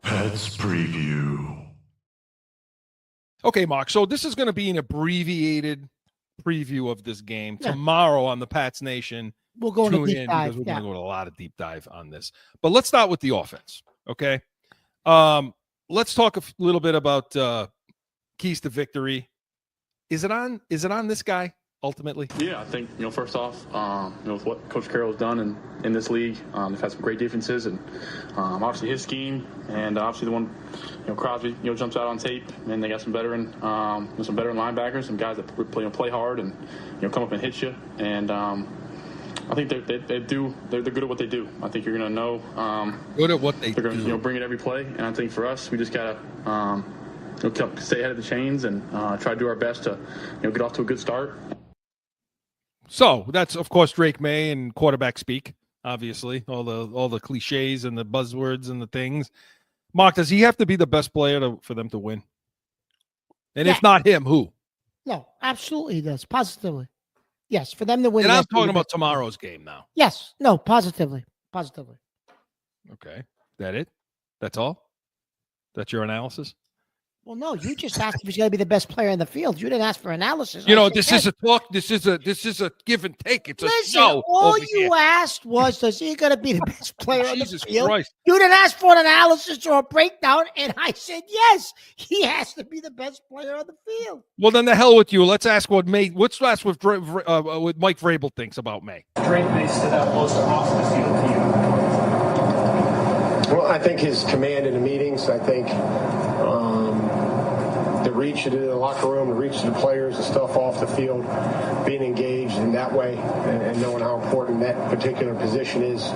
Pat's preview. Okay, Mark. So this is going to be an abbreviated preview of this game tomorrow on the Pats Nation. We'll go into deep dive. Because we're going to go to a lot of deep dive on this. But let's start with the offense. Okay. Let's talk a little bit about keys to victory. Is it on this guy? Ultimately, yeah, I think first off, with what Coach Carroll's done in this league, they've had some great defenses, and obviously his scheme, and obviously the one, Crosby, jumps out on tape, and they got some veteran linebackers, some guys that play hard and come up and hit you, and I think they're good at what they do. I think you're gonna know good at what they're gonna bring it every play, and I think for us, we just gotta stay ahead of the chains and try to do our best to get off to a good start. So that's, of course, Drake May and quarterback speak, obviously, all the cliches and the buzzwords and the things. Mark, does he have to be the best player for them to win? And if not him, who? No, absolutely he does. Positively. Yes, for them to win. And I'm talking about tomorrow's game now. Yes. No, positively. Positively. Okay. That it? That's all? That's your analysis? Well, no, you just asked if he's going to be the best player in the field. You didn't ask for analysis. This is a talk. This is a give and take. It's a show. All you asked was, is he going to be the best player in the field? Jesus Christ. You didn't ask for an analysis or a breakdown, and I said, yes, he has to be the best player on the field. Well, then the hell with you. Let's ask what May. Let's ask what Mike Vrabel thinks about May. Drake May stood out most off the field to you. Well, I think his command in the meetings. I think. The reach to the locker room, the reach to the players, the stuff off the field, being engaged in that way and knowing how important that particular position is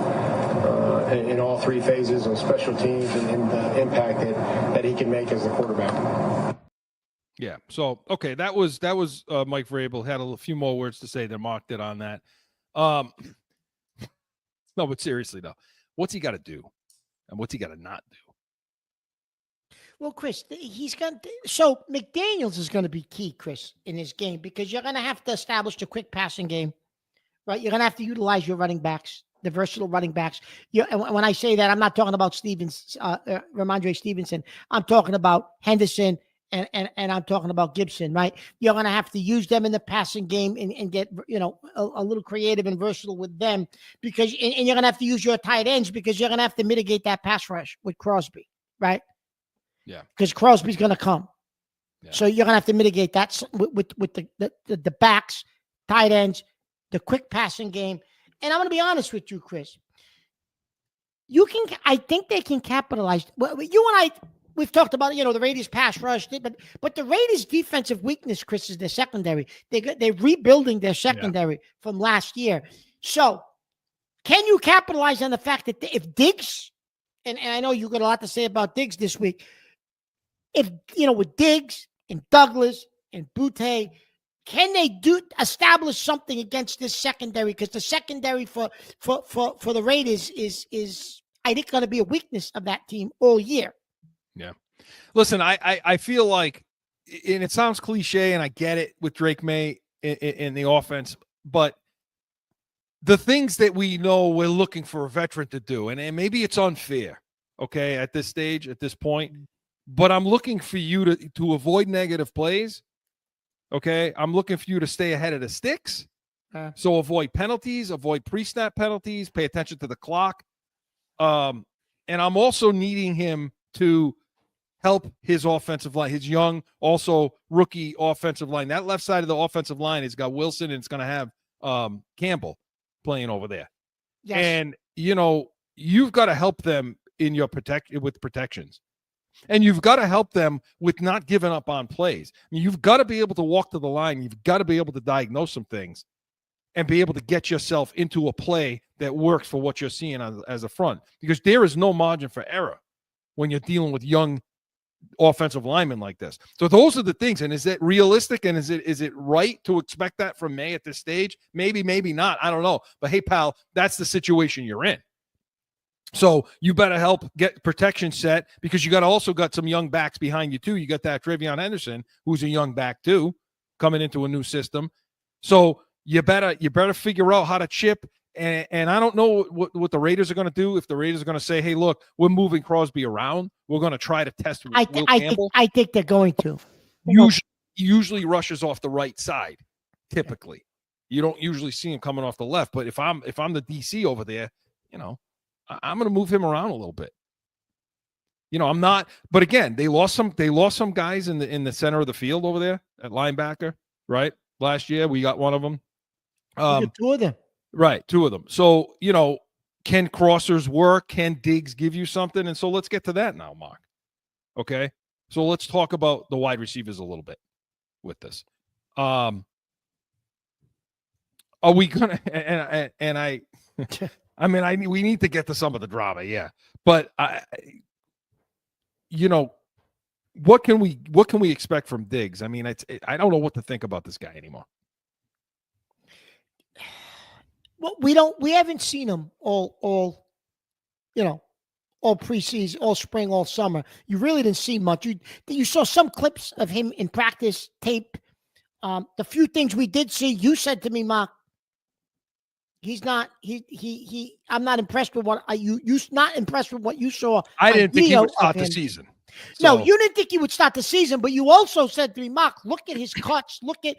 in all three phases on special teams and the impact that he can make as the quarterback. Yeah. So, okay, that was Mike Vrabel. Had a few more words to say than Mark did on that. No, but seriously, though, what's he got to do? And what's he got to not do? Well, Chris, so McDaniels is going to be key, Chris, in his game because you're going to have to establish the quick passing game, right? You're going to have to utilize your running backs, the versatile running backs. And when I say that, I'm not talking about Ramondre Stevenson. I'm talking about Henderson and I'm talking about Gibson, right? You're going to have to use them in the passing game and get, a little creative and versatile with them because, and you're going to have to use your tight ends because you're going to have to mitigate that pass rush with Crosby, right? Yeah, because Crosby's going to come, so you're going to have to mitigate that with the backs, tight ends, the quick passing game. And I'm going to be honest with you, Chris. I think they can capitalize. Well, you and I, we've talked about the Raiders pass rush, but the Raiders' defensive weakness, Chris, is their secondary. They're rebuilding their secondary from last year. So, can you capitalize on the fact that if Diggs, and I know you got a lot to say about Diggs this week. If, with Diggs and Douglas and Butte, can they establish something against this secondary? Because the secondary for the Raiders is I think going to be a weakness of that team all year. Yeah. Listen, I feel like, and it sounds cliche, and I get it with Drake May in the offense, but the things that we know we're looking for a veteran to do, and maybe it's unfair, okay, at this stage, at this point, but I'm looking for you to avoid negative plays. Okay. I'm looking for you to stay ahead of the sticks. So avoid penalties, avoid pre-snap penalties, pay attention to the clock. And I'm also needing him to help his offensive line, his young, also rookie offensive line. That left side of the offensive line has got Wilson, and it's going to have Campbell playing over there. Yes. And, you've got to help them in your with protections. And you've got to help them with not giving up on plays. I mean, you've got to be able to walk to the line. You've got to be able to diagnose some things and be able to get yourself into a play that works for what you're seeing as a front, because there is no margin for error when you're dealing with young offensive linemen like this. So those are the things. And is it realistic? And is it right to expect that from May at this stage? Maybe, maybe not. I don't know. But hey, pal, that's the situation you're in. So you better help get protection set, because you also got some young backs behind you too. You got that Travion Henderson, who's a young back too, coming into a new system. So you better figure out how to chip. And I don't know what the Raiders are going to do. If the Raiders are going to say, hey, look, we're moving Crosby around, we're going to try to test Will Campbell. I think they're going to. Usually rushes off the right side, typically. You don't usually see him coming off the left. But if I'm the DC over there, I'm going to move him around a little bit. I'm not. But again, they lost some guys in the center of the field over there at linebacker, right? Last year we got one of them. Two of them. Right, two of them. So, can crossers work? Can Diggs give you something? And so let's get to that now, Mark. Okay? So let's talk about the wide receivers a little bit with this. Are we going to – we need to get to some of the drama, yeah. But, what can we expect from Diggs? I mean, I don't know what to think about this guy anymore. Well, we haven't seen him all preseason, all spring, all summer. You really didn't see much. You saw some clips of him in practice tape. The few things we did see, you said to me, Mark, I'm not impressed with what you're not impressed with what you saw. I didn't think he would start the season. So. No, you didn't think he would start the season, but you also said to me, Mark, look at his cuts. Look at,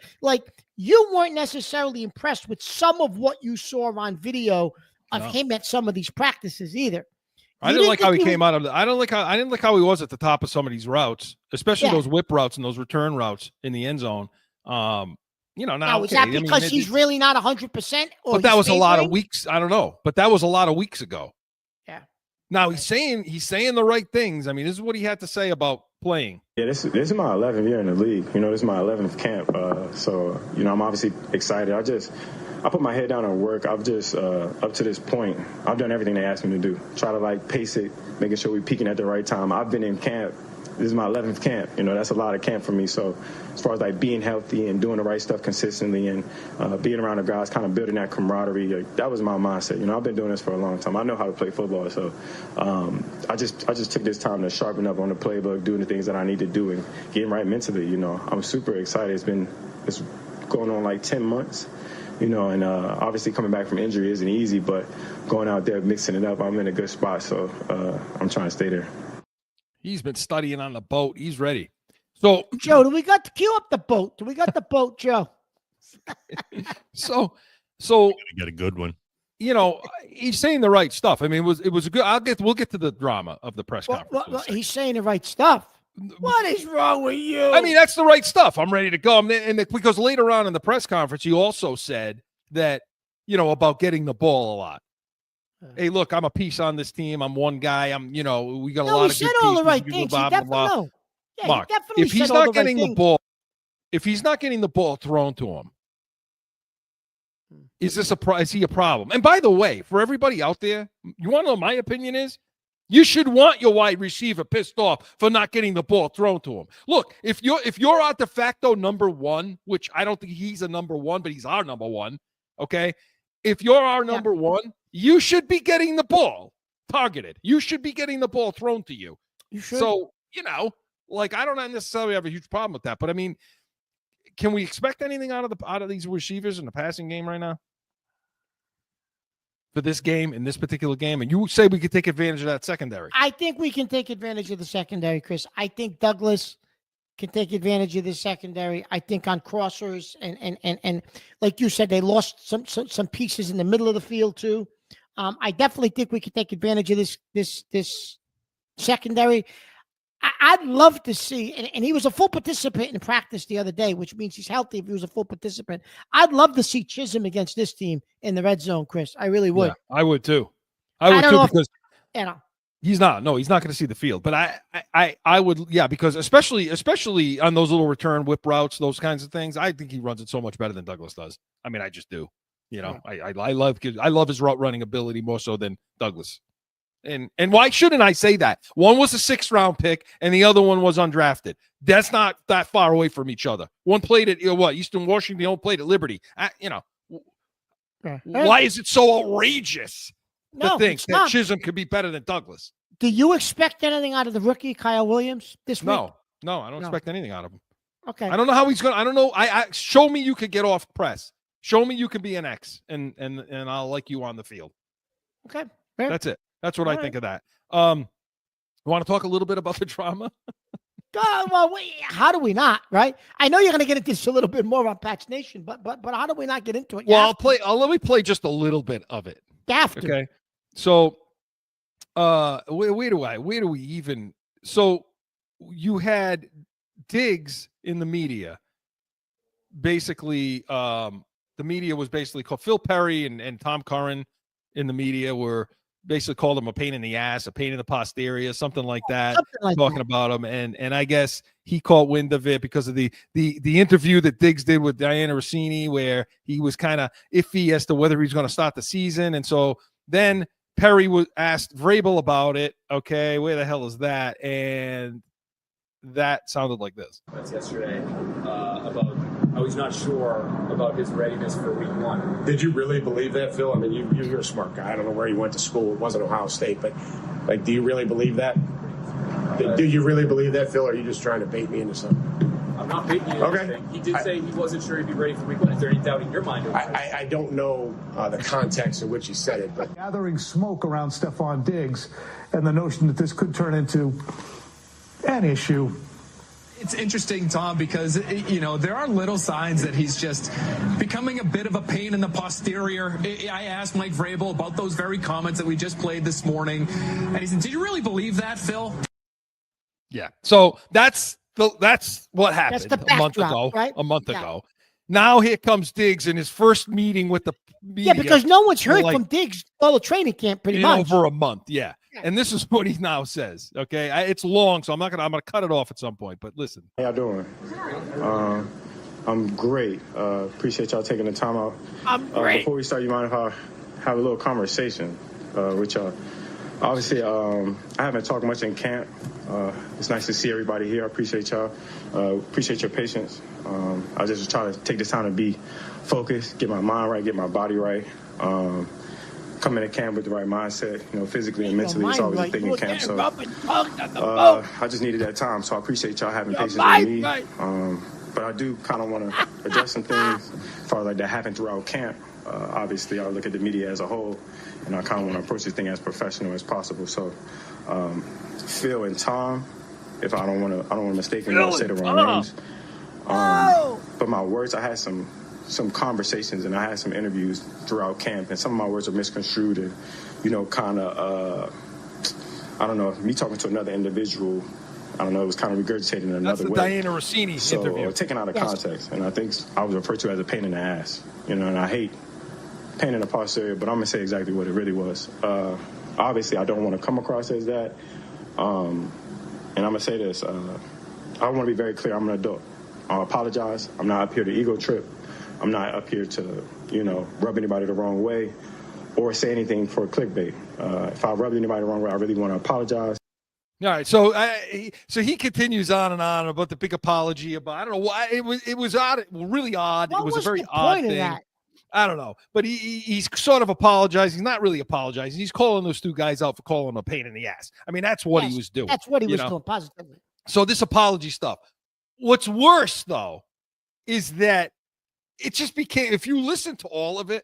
you weren't necessarily impressed with some of what you saw on video of him at some of these practices either. I didn't like how he came out of I didn't like how he was at the top of some of these routes, especially those whip routes and those return routes in the end zone. Now is that because he's really not 100%? But that was a lot of weeks. I don't know, but that was a lot of weeks ago. Yeah. Now he's saying the right things. I mean, this is what he had to say about playing. Yeah, this is my 11th year in the league. This is my 11th camp. So I'm obviously excited. I put my head down and work. I've just up to this point, I've done everything they asked me to do. Try to pace it, making sure we're peaking at the right time. I've been in camp. This is my 11th camp. That's a lot of camp for me. So as far as being healthy and doing the right stuff consistently and being around the guys, kind of building that camaraderie, that was my mindset. I've been doing this for a long time. I know how to play football. So I just took this time to sharpen up on the playbook, doing the things that I need to do and getting right mentally. I'm super excited. It's going on 10 months. And obviously coming back from injury isn't easy, but going out there, mixing it up, I'm in a good spot. So I'm trying to stay there. He's been studying on the boat. He's ready. So, Joe, do we got to cue up the boat? Do we got the boat, Joe? so get a good one. He's saying the right stuff. I mean, it was a good. We'll get to the drama of the press conference. Well, he's saying the right stuff. What is wrong with you? I mean, that's the right stuff. I'm ready to go. Because later on in the press conference, he also said that about getting the ball a lot. Hey, look, I'm a piece on this team. I'm one guy. We got a lot of good pieces. He said all the right things. Mark, if he's not getting the ball, if he's not getting the ball thrown to him, is he a problem? And by the way, for everybody out there, you want to know what my opinion is? You should want your wide receiver pissed off for not getting the ball thrown to him. Look, if you're our de facto number one, which I don't think he's a number one, but he's our number one, okay? If you're our number one, you should be getting the ball targeted. You should be getting the ball thrown to you. You should. So, I don't necessarily have a huge problem with that. But, I mean, can we expect anything out of these receivers in the passing game right now? For this game, in this particular game? And you say we could take advantage of that secondary. I think we can take advantage of the secondary, Chris. I think Douglas can take advantage of the secondary. I think on crossers and like you said, they lost some pieces in the middle of the field too. I definitely think we can take advantage of this secondary. I'd love to see, and he was a full participant in practice the other day, which means he's healthy if he was a full participant. I'd love to see Chisholm against this team in the red zone, Chris. I really would. Yeah, I would too. Because he's not going to see the field. But I would, because especially on those little return whip routes, those kinds of things, I think he runs it so much better than Douglas does. I mean, I just do. I love his route running ability more so than Douglas. And why shouldn't I say that? One was a 6th-round pick, and the other one was undrafted. That's not that far away from each other. One played at Eastern Washington, the other played at Liberty. Why is it so outrageous to think that Chisholm could be better than Douglas? Do you expect anything out of the rookie Kyle Williams this week? No, I don't expect anything out of him. Okay. I don't know how he's going. I don't know. I show me you could get off press. Show me you can be an X, and I'll like you on the field. Okay. Fair. That's it. That's what I think of that. You want to talk a little bit about the drama? How do we not? Right? I know you're going to get into this a little bit more on Patch Nation, but how do we not get into it? Well, let me play just a little bit of it. Okay. So, where do we even? So, you had Diggs in the media. Basically, the media was basically called Phil Perry and Tom Curran in the media were basically called him a pain in the ass, a pain in the posterior, something like that, talking about him. And I guess he caught wind of it because of the interview that Diggs did with Diana Rossini, where he was kind of iffy as to whether he's going to start the season. And so then Perry asked Vrabel about it. Okay, where the hell is that? And that sounded like this. That's yesterday about how he's not sure about his readiness for week 1. Did you really believe that, Phil? I mean, you're a smart guy. I don't know where you went to school. It wasn't Ohio State, but do you really believe that? Do you really believe that, Phil, or are you just trying to bait me into something? I'm not baiting you into anything. He did say he wasn't sure he'd be ready for week 1. Is there any doubt in your mind? I don't know the context in which he said it, but gathering smoke around Stephon Diggs and the notion that this could turn into an issue. It's interesting, Tom, because, there are little signs that he's just becoming a bit of a pain in the posterior. I asked Mike Vrabel about those very comments that we just played this morning, and he said, did you really believe that, Phil? Yeah. So that's what happened a month ago, right? A month ago. Now here comes Diggs in his first meeting with the media. Yeah, because no one's heard from Diggs all the training camp pretty much. Over a month, yeah. And this is what he now says. Okay, it's long, so I'm gonna cut it off at some point. But listen, how y'all doing? I'm great. Appreciate y'all taking the time out. I'm great. Before we start, you mind if I have a little conversation with y'all? Obviously, I haven't talked much in camp. It's nice to see everybody here. I appreciate y'all. Appreciate your patience. I just try to take this time to be focused, get my mind right, get my body right. Come into camp with the right mindset, physically and mentally. It's always a thing in camp. So I just needed that time. So I appreciate y'all having patience with me. But I do kind of want to address some things as far as that happened throughout camp. Obviously, I look at the media as a whole, and I kind of want to approach this thing as professional as possible. So Phil and Tom, if I don't want to mistakenly say the wrong names. But my words, I had some conversations and I had some interviews throughout camp, and some of my words are misconstrued and, kind of, I don't know, me talking to another individual, I don't know, it was kind of regurgitated in another way. That's the Diana Rossini interview. Taken out of context, and I think I was referred to as a pain in the ass, and I hate pain in the posterior, but I'm going to say exactly what it really was. Obviously, I don't want to come across as that, and I'm going to say this. I want to be very clear. I'm an adult. I apologize. I'm not up here to ego trip. I'm not up here to, rub anybody the wrong way or say anything for clickbait. If I rubbed anybody the wrong way, I really want to apologize. All right, so he continues on and on about the big apology about, I don't know why it was odd, really odd. It was a very odd thing. I don't know, but he's sort of apologizing. He's not really apologizing. He's calling those two guys out for calling him a pain in the ass. I mean, that's what he was doing. That's what he was doing positively. So this apology stuff. What's worse though is that it just became, if you listen to all of it,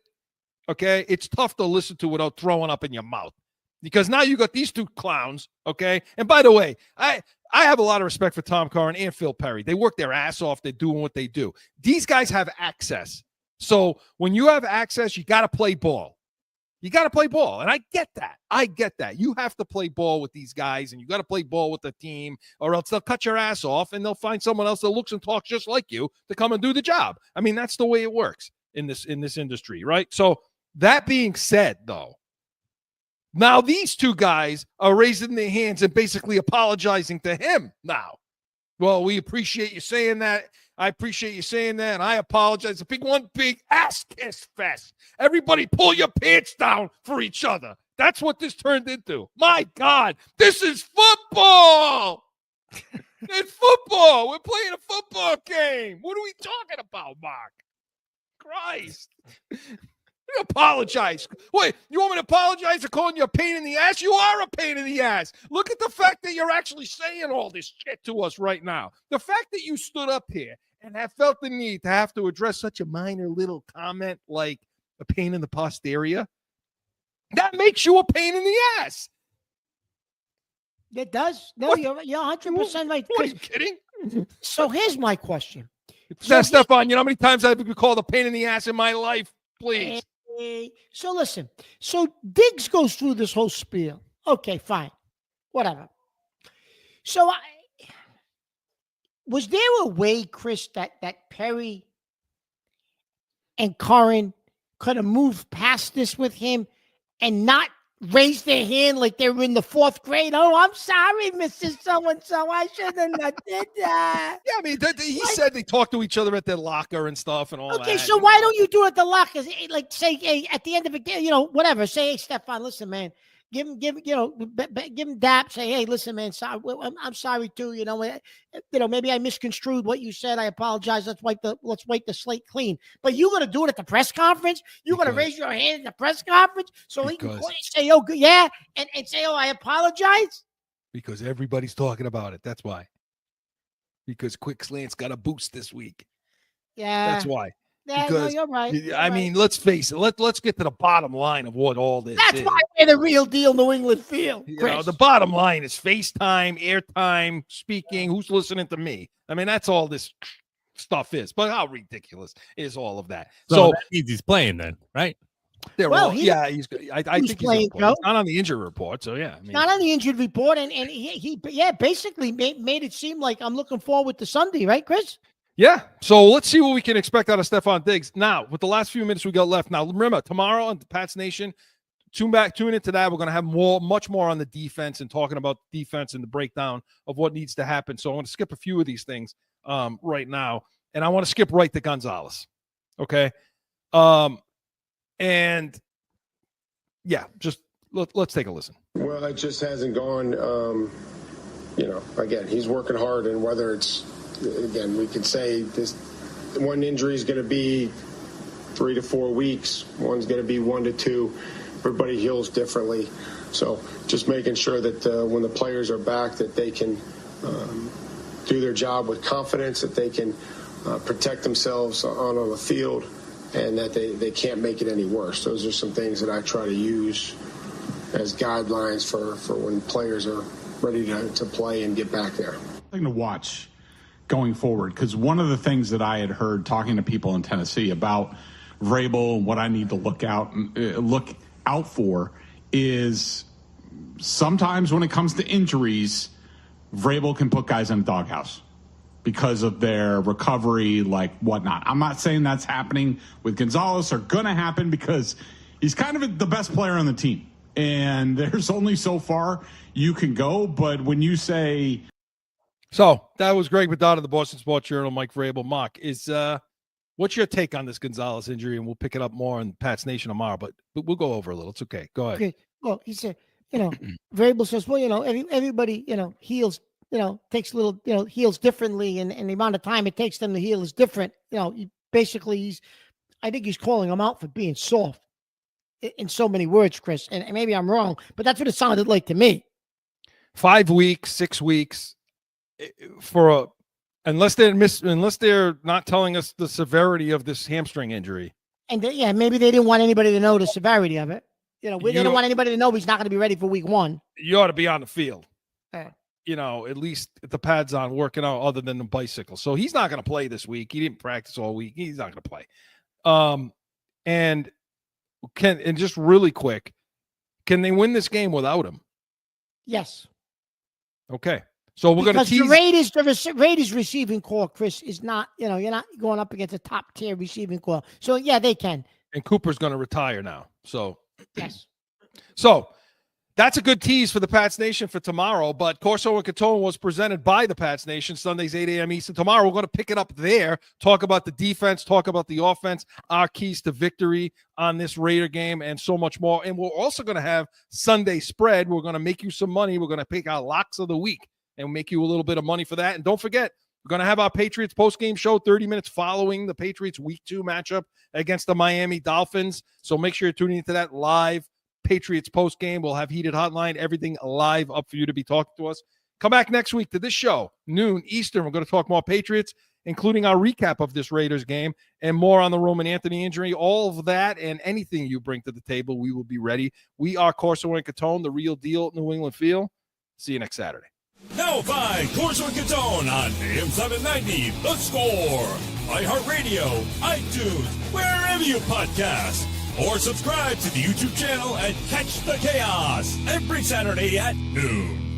okay, it's tough to listen to without throwing up in your mouth. Because now you got these two clowns, okay? And by the way, I have a lot of respect for Tom Curran and Phil Perry. They work their ass off. They're doing what they do. These guys have access. So when you have access, you got to play ball. You got to play ball. And I get that. You have to play ball with these guys, and you got to play ball with the team, or else they'll cut your ass off, and they'll find someone else that looks and talks just like you to come and do the job. I mean, that's the way it works in this industry, right? So that being said, though, now these two guys are raising their hands and basically apologizing to him now. Well, we appreciate you saying that. I appreciate you saying that, and I apologize. One big ass kiss fest. Everybody pull your pants down for each other. That's what this turned into. My God, this is football. It's football. We're playing a football game. What are we talking about, Mark? Christ. Apologize. Wait, you want me to apologize for calling you a pain in the ass? You are a pain in the ass. Look at the fact that you're actually saying all this shit to us right now. The fact that you stood up here and have felt the need to have to address such a minor little comment like a pain in the posterior, that makes you a pain in the ass. It does. No, you're 100% right. What, are you kidding? So here's my question. Stefan, you know how many times I've been called a pain in the ass in my life? Please. So listen. So Diggs goes through this whole spiel. Okay, fine. Whatever. So was there a way, Chris, that Perry and Curran could have moved past this with him and not raise their hand like they were in the 4th grade? Oh, I'm sorry, Mrs. So-and-so. I shouldn't have did that. Yeah, I mean, he said they talked to each other at their locker and stuff and all that. Okay, so why don't you do it at the locker? Like, say, hey, at the end of the game, whatever. Say, hey, Stefan, listen, man. Give him dap. Say, hey, listen, man. Sorry, I'm sorry too. Maybe I misconstrued what you said. I apologize. Let's wipe the slate clean. But you're gonna do it at the press conference. You're gonna raise your hand at the press conference so he can say, oh, yeah, and say, oh, I apologize. Because everybody's talking about it. That's why. Because Quick Slant's got a boost this week. Yeah, that's why. Yeah, because, you're right. I mean, let's face it. Let's get to the bottom line of what all this is. That's why we're the real deal New England feel. The bottom line is FaceTime, airtime, speaking. Who's listening to me? I mean, that's all this stuff is. But how ridiculous is all of that? So that means he's playing then, right? I think he's playing. He's not on the injury report, so yeah. I mean, not on the injured report, and he basically made it seem like I'm looking forward to Sunday, right, Chris? Yeah, so let's see what we can expect out of Stefan Diggs. Now, with the last few minutes we got left, now remember, tomorrow on the Pats Nation, tune into that. We're going to have much more on the defense and talking about defense and the breakdown of what needs to happen. So I'm going to skip a few of these things right now, and I want to skip right to Gonzalez, okay? And, yeah, just let's take a listen. Well, it just hasn't gone, again, he's working hard, and whether it's, again, we could say this one injury is going to be 3 to 4 weeks. One's going to be 1 to 2. Everybody heals differently. So just making sure that when the players are back, that they can do their job with confidence, that they can protect themselves on the field, and that they can't make it any worse. Those are some things that I try to use as guidelines for when players are ready to play and get back there. Something to watch going forward, because one of the things that I had heard talking to people in Tennessee about Vrabel and what I need to look out for is sometimes when it comes to injuries, Vrabel can put guys in the doghouse because of their recovery, like whatnot. I'm not saying that's happening with Gonzalez or going to happen, because he's kind of the best player on the team, and there's only so far you can go. But when you say... So that was Greg Bedard of the Boston Sports Journal. Mike Vrabel. Mark, what's your take on this Gonzalez injury? And we'll pick it up more in Pats Nation tomorrow, but we'll go over a little. It's okay. Go ahead. Okay. Well, he said, Vrabel says, well, everybody, heals, takes a little, heals differently, and the amount of time it takes them to heal is different. I think he's calling them out for being soft in so many words, Chris. And maybe I'm wrong, but that's what it sounded like to me. 5 weeks, 6 weeks. Unless they're not telling us the severity of this hamstring injury. And maybe they didn't want anybody to know the severity of it. They didn't want anybody to know he's not going to be ready for week 1. You ought to be on the field. At least if the pad's on, working out other than the bicycle. So he's not going to play this week. He didn't practice all week. He's not going to play. And just really quick, can they win this game without him? Yes. Okay. So we're going to tease. The Raiders receiving core, Chris, is not, you're not going up against a top tier receiving core. So yeah, they can. And Cooper's going to retire now. So yes. So That's a good tease for the Pats Nation for tomorrow, but Corso and Catone was presented by the Pats Nation, Sundays, 8 a.m. Eastern. Tomorrow, we're going to pick it up there, talk about the defense, talk about the offense, our keys to victory on this Raider game, and so much more. And we're also going to have Sunday spread. We're going to make you some money. We're going to pick our locks of the week and make you a little bit of money for that. And don't forget, we're going to have our Patriots postgame show 30 minutes following the Patriots Week 2 matchup against the Miami Dolphins. So make sure you're tuning into that live Patriots post game. We'll have heated hotline, everything live up for you to be talking to us. Come back next week to this show, noon Eastern. We're going to talk more Patriots, including our recap of this Raiders game and more on the Roman Anthony injury. All of that and anything you bring to the table, we will be ready. We are Corso and Catone, the real deal New England feel. See you next Saturday. Now find Corso and Catone on AM 790, The Score, iHeartRadio, iTunes, wherever you podcast. Or subscribe to the YouTube channel and catch the chaos every Saturday at noon.